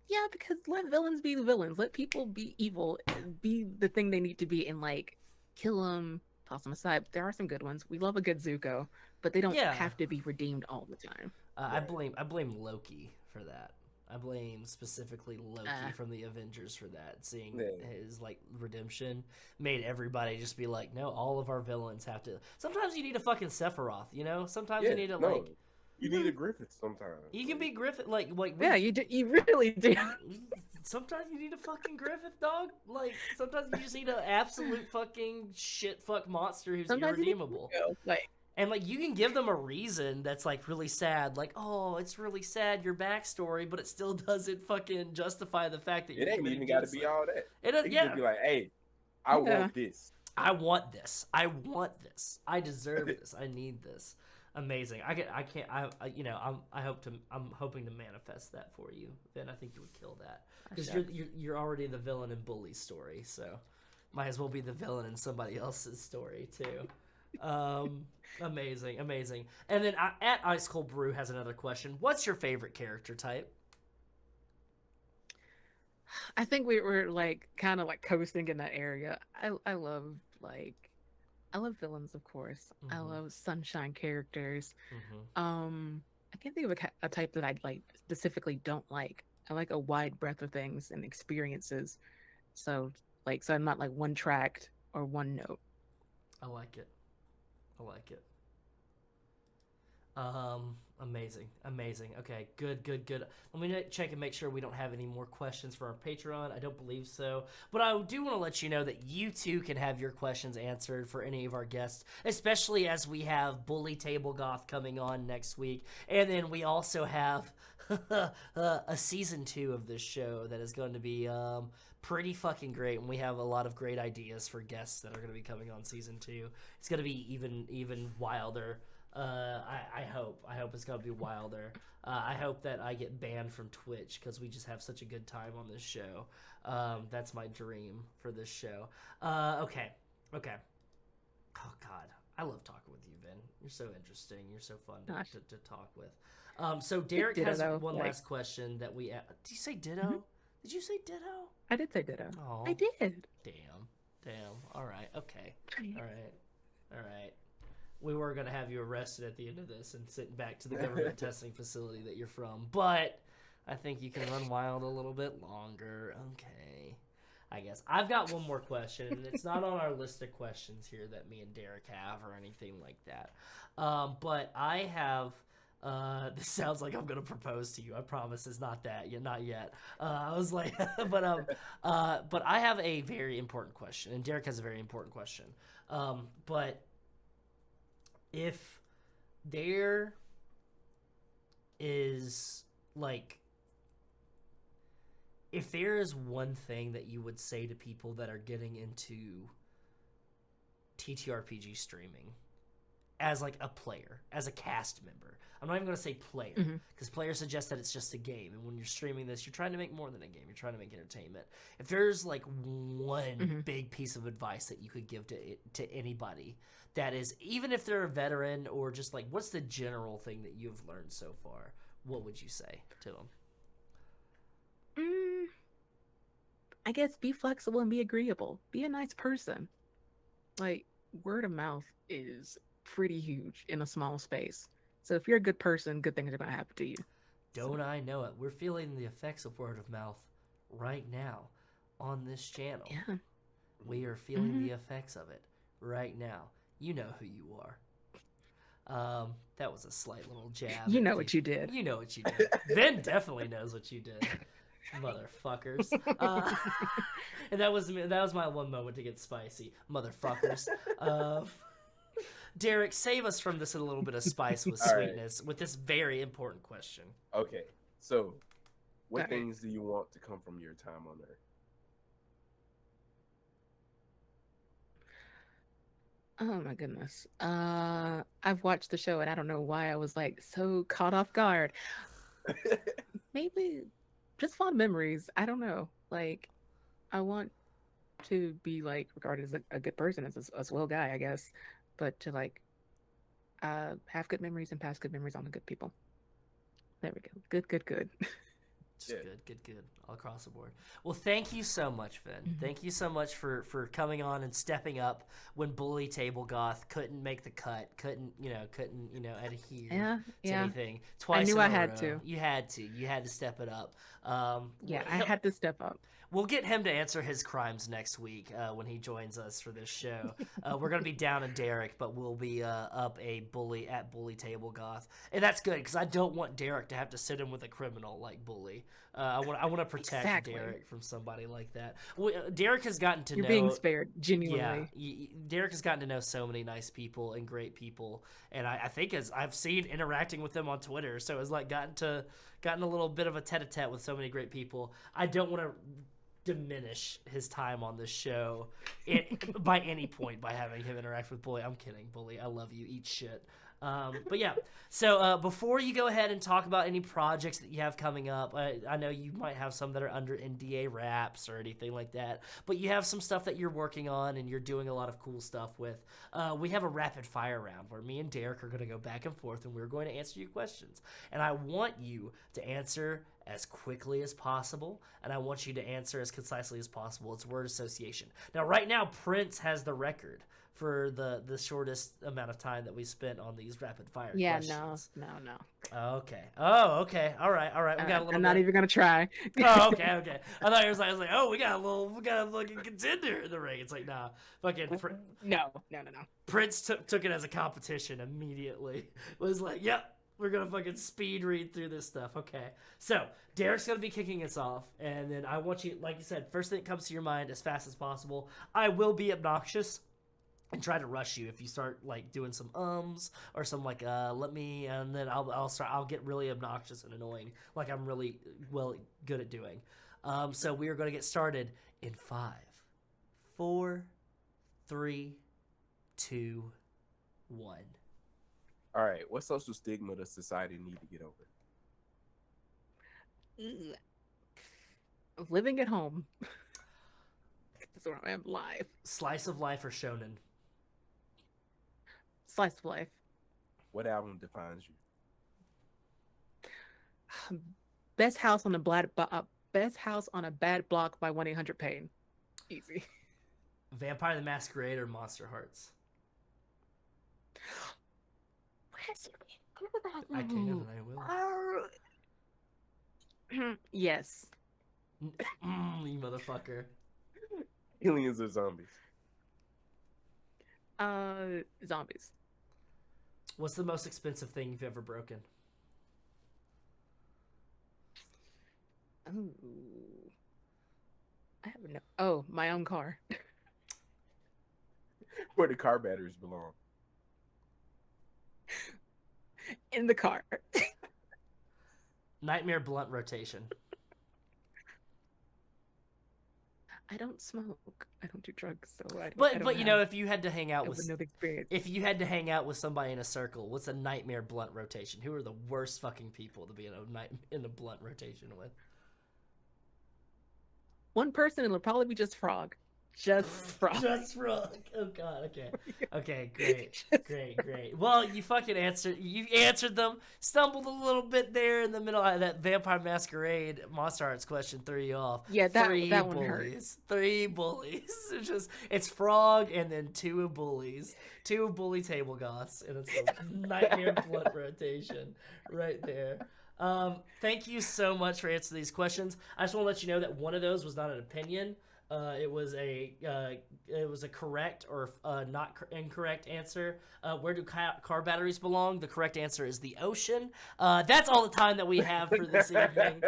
Yeah, because let villains be the villains. Let people be evil, be the thing they need to be, and like kill them, toss them aside. There are some good ones. We love a good Zuko, but they don't have to be redeemed all the time. I blame Loki for that. I blame specifically Loki from the Avengers for that. Seeing his like redemption made everybody just be like, no, all of our villains have to. Sometimes you need a fucking Sephiroth, you know. Sometimes you need You need a Griffith sometimes. You can be Griffith, like yeah, you do. You really do. Sometimes you need a fucking Griffith, dog. Like sometimes you just need an absolute fucking shit fuck monster who's irredeemable. And like you can give them a reason that's like really sad, like, oh, it's really sad your backstory, but it still doesn't fucking justify the fact that you ain't even got to be all that. It doesn't. Yeah, be like, hey, I want this. I want this. I want this. I deserve this. I need this. Amazing. I'm hoping to manifest that for you. Then I think you would kill that because you're already the villain in Bully's story, so might as well be the villain in somebody else's story too. Amazing, amazing. And then at Ice Cold Brew has another question. What's your favorite character type? I think we were like kind of like coasting in that area. I love like I love villains, of course. I Mm-hmm. love sunshine characters. Mm-hmm. I can't think of a type that I like specifically don't like. I like a wide breadth of things and experiences. So so I'm not like one tracked or one note. I like it. I like it. Amazing, amazing. Okay, good, good, good. Let me check and make sure we don't have any more questions for our Patreon. I don't believe so, but I do want to let you know that you too can have your questions answered for any of our guests, especially as we have Bully Table Goth coming on next week, and then we also have a season 2 of this show that is going to be pretty fucking great, and we have a lot of great ideas for guests that are going to be coming on season 2. It's going to be even wilder. I hope it's gonna be wilder. I hope that I get banned from Twitch because we just have such a good time on this show. That's my dream for this show. Okay. Oh God, I love talking with you, Vyn. You're so interesting. You're so fun to talk with. So Derek has one last question that we. Did you say ditto? Mm-hmm. Did you say ditto? I did say ditto. Oh, I did. Damn. All right. Okay. All right. We were going to have you arrested at the end of this and sent back to the government testing facility that you're from. But I think you can run wild a little bit longer. Okay. I guess. I've got one more question, and it's not on our list of questions here that me and Derek have or anything like that. But I have... this sounds like I'm going to propose to you. I promise it's not that. Not yet. I was like... but I have a very important question, and Derek has a very important question. But... if there is if there is one thing that you would say to people that are getting into TTRPG streaming as like a player, as a cast member, I'm not even going to say player because player suggests that it's just a game, and when you're streaming this, you're trying to make more than a game. You're trying to make entertainment. If there's like one big piece of advice that you could give to anybody that is, even if they're a veteran or just like, what's the general thing that you've learned so far? What would you say to them? I guess be flexible and be agreeable. Be a nice person. Like, word of mouth is pretty huge in a small space. So if you're a good person, good things are going to happen to you. Don't I know it? We're feeling the effects of word of mouth right now on this channel. Yeah. We are feeling the effects of it right now. You know who you are. That was a slight little jab. You know what you did. You know what you did. Vyn definitely knows what you did. Motherfuckers. And that was my one moment to get spicy. Motherfuckers. Derek, save us from this a little bit of spice with sweetness with this very important question. Okay, so what things do you want to come from your time on Earth? Oh my goodness. I've watched the show and I don't know why I was like so caught off guard. Maybe just fond memories. I don't know. Like, I want to be like regarded as a good person, as a swell guy, I guess. But to like have good memories and pass good memories on to good people. There we go. Good. Just good all across the board. Well, thank you so much, Vyn. Thank you so much for coming on and stepping up when Bully Table Goth couldn't make the cut, couldn't adhere to anything. Twice I knew I had row. to. You had to step it up. I had to step up. We'll get him to answer his crimes next week when he joins us for this show. We're going to be down in Derek, but we'll be up a Bully at Bully Table Goth. And that's good because I don't want Derek to have to sit in with a criminal like Bully. I want to protect Derek from somebody like that. Derek has gotten to know... You're being spared, genuinely. Yeah, Derek has gotten to know so many nice people and great people. And I think as I've seen interacting with them on Twitter, so it's like gotten a little bit of a tete-a-tete with so many great people. I don't want to diminish his time on this show by any point by having him interact with Bully. I'm kidding, Bully. I love you. Eat shit. But yeah, so before you go ahead and talk about any projects that you have coming up, I know you might have some that are under NDA wraps or anything like that, but you have some stuff that you're working on and you're doing a lot of cool stuff with. We have a rapid fire round where me and Derek are going to go back and forth and we're going to answer your questions. And I want you to answer as quickly as possible, and I want you to answer as concisely as possible. It's word association. Now, right now, Prince has the record for the shortest amount of time that we spent on these rapid fire questions. No. Okay. Oh, okay. All right. We got a little. I'm not even gonna try. Oh, okay. I thought you were like, I was like, oh, we got a fucking contender in the ring. It's like, nah, fucking. No. Prince took it as a competition immediately. Was like, yep. We're gonna fucking speed read through this stuff. Okay. So Derek's gonna be kicking us off, and then I want you, like you said, first thing that comes to your mind as fast as possible. I will be obnoxious and try to rush you if you start like doing some or some like let me, and then I'll get really obnoxious and annoying like I'm really good at doing. So we are going to get started in 5, 4, 3, 2, 1. All right, what social stigma does society need to get over? Living at home. That's where I am live. Slice of life or shonen? Slice of life. What album defines you? Best house on a bad block by 1-800-PAIN. Easy. Vampire the Masquerade or Monster Hearts? I can and I will. Yes. You motherfucker. Aliens or zombies? Zombies. What's the most expensive thing you've ever broken? Oh, I have no. Oh, my own car. Where do car batteries belong? In the car. Nightmare blunt rotation. I don't smoke. I don't do drugs, so I don't. But you know, if you had to hang out with experience. If you had to hang out with somebody in a circle, what's a nightmare blunt rotation? Who are the worst fucking people to be in a blunt rotation with? One person, it'll probably be just Frog. Just Frog. Just Frog. Oh god. Okay. Okay. Great. Well, you fucking answered. You answered them. Stumbled a little bit there in the middle. That Vampire Masquerade Monster Hearts question threw you off. Yeah, that one hurt. 3 bullies. It's Frog and then 2 bullies. 2 bully table goths, and it's a nightmare blunt rotation right there. Thank you so much for answering these questions. I just want to let you know that one of those was not an opinion. It was a correct or not incorrect answer. Where do car batteries belong? The correct answer is the ocean. That's all the time that we have for this evening.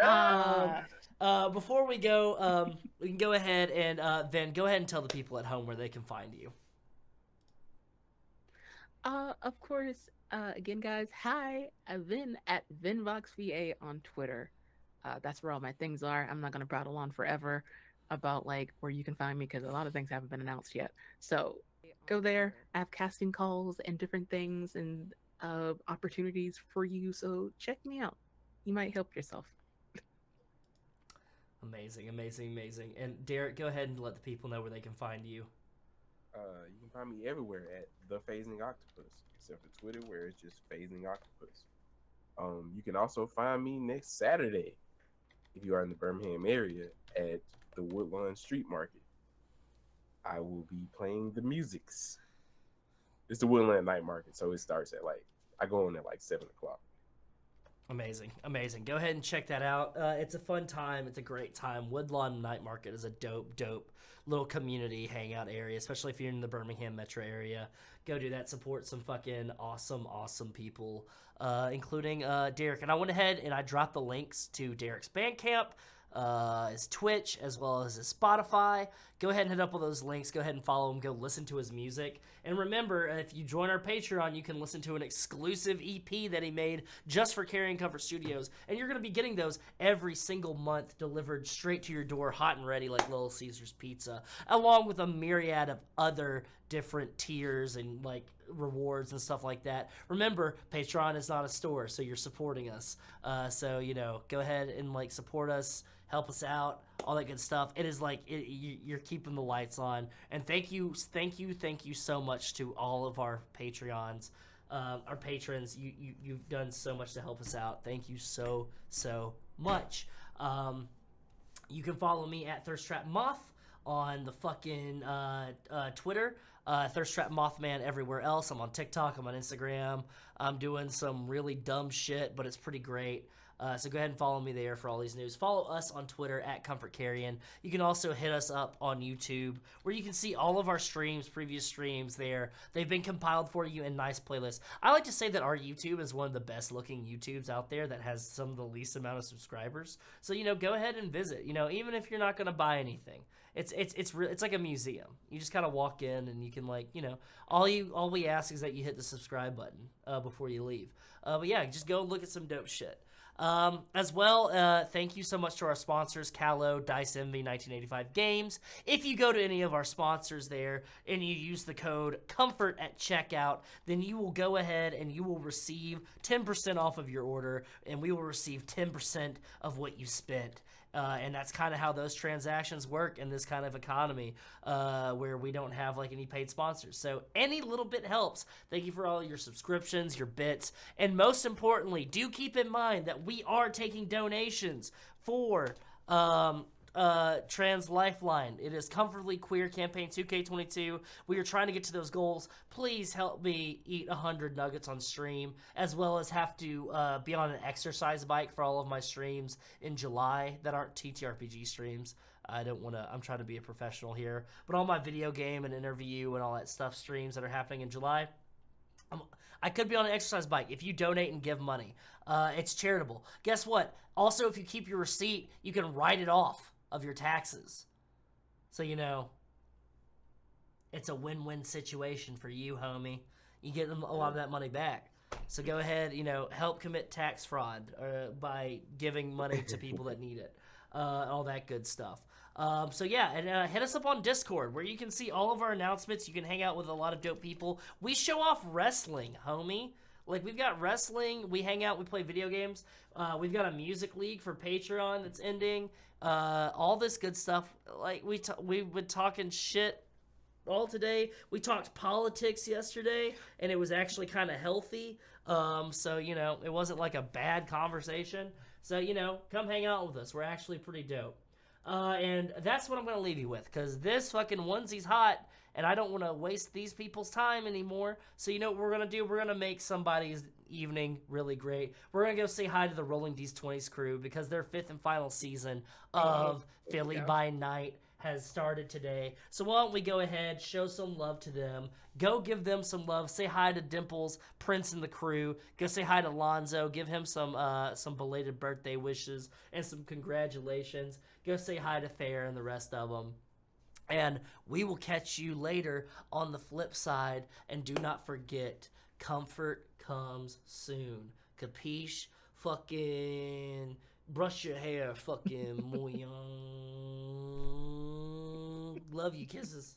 Before we go, we can go ahead and then go ahead and tell the people at home where they can find you. Of course. Again, guys, hi, I've been at Vyn Vox VA on Twitter. That's where all my things are. I'm not gonna prattle on forever about like where you can find me because a lot of things haven't been announced yet. So go there. I have casting calls and different things and opportunities for you. So check me out. You might help yourself. Amazing. And Derek, go ahead and let the people know where they can find you. You can find me everywhere at The Phasing Octopus, except for Twitter where it's just Phasing Octopus. You can also find me next Saturday if you are in the Birmingham area at the Woodlawn Street Market. I will be playing the musics. It's the Woodland Night Market, so it starts at I go on at 7 o'clock. Amazing. Go ahead and check that out. It's a fun time. It's a great time. Woodlawn Night Market is a dope little community hangout area, especially if you're in the Birmingham metro area. Go do that. Support some fucking awesome people, including Derek. And I went ahead and I dropped the links to Derek's Bandcamp, his Twitch, as well as his Spotify. Go ahead and hit up all those links. Go ahead and follow him. Go listen to his music. And remember, if you join our Patreon, you can listen to an exclusive EP that he made just for Carrion Comfort Studios. And you're going to be getting those every single month delivered straight to your door, hot and ready like Little Caesar's Pizza, along with a myriad of other different tiers and rewards and stuff like that. Remember, Patreon is not a store, so you're supporting us. So go ahead and like support us, help us out, all that good stuff. It is like you're keeping the lights on. And thank you so much to all of our Patreons, our patrons. You've done so much to help us out. Thank you so much. You can follow me at Thirst Trap Moth on the fucking Twitter. Thirst Trap Mothman everywhere else. I'm on TikTok. I'm on Instagram. I'm doing some really dumb shit, but it's pretty great. So go ahead and follow me there for all these news. Follow us on Twitter at Comfort Carrion. You can also hit us up on YouTube, where you can see all of our streams, previous streams there. They've been compiled for you in nice playlists. I like to say that our YouTube is one of the best looking YouTubes out there that has some of the least amount of subscribers. So, go ahead and visit, even if you're not going to buy anything. It's like a museum. You just kind of walk in and you can all we ask is that you hit the subscribe button before you leave. But yeah, just go look at some dope shit. As well, thank you so much to our sponsors, Callow, Dice Envy, 1985 Games. If you go to any of our sponsors there and you use the code COMFORT at checkout, then you will go ahead and you will receive 10% off of your order, and we will receive 10% of what you spent. And that's kind of how those transactions work in this kind of economy, where we don't have any paid sponsors. So any little bit helps. Thank you for all your subscriptions, your bits, and most importantly, do keep in mind that we are taking donations for Trans Lifeline. It is Comfortably Queer Campaign 2K22. We are trying to get to those goals. Please help me eat 100 nuggets on stream, as well as have to be on an exercise bike for all of my streams in July that aren't TTRPG streams. I'm trying to be a professional here, but all my video game and interview and all that stuff streams that are happening in July, I could be on an exercise bike if you donate and give money. It's charitable. Guess what? Also, if you keep your receipt, you can write it off of your taxes. So, it's a win-win situation for you, homie. You get a lot of that money back. So go ahead, help commit tax fraud by giving money to people that need it. All that good stuff. So yeah, and hit us up on Discord, where you can see all of our announcements. You can hang out with a lot of dope people. We show off wrestling, homie. We've got wrestling, we hang out, we play video games. We've got a music league for Patreon that's ending. All this good stuff. We've been talking shit all today. We talked politics yesterday, and it was actually kind of healthy. So, it wasn't like a bad conversation. So, come hang out with us. We're actually pretty dope. And that's what I'm going to leave you with, because this fucking onesie's hot, and I don't want to waste these people's time anymore. So what we're going to do? We're going to make somebody's evening really great. We're going to go say hi to the Rolling D's20s crew, because their 5th and final season of Philly by Night has started today. So why don't we go ahead, show some love to them. Go give them some love. Say hi to Dimples, Prince, and the crew. Go say hi to Lonzo. Give him some belated birthday wishes and some congratulations. Go say hi to Fair and the rest of them. And we will catch you later on the flip side. And do not forget, comfort comes soon. Capiche? Fucking brush your hair, fucking moyon. Love you, kisses.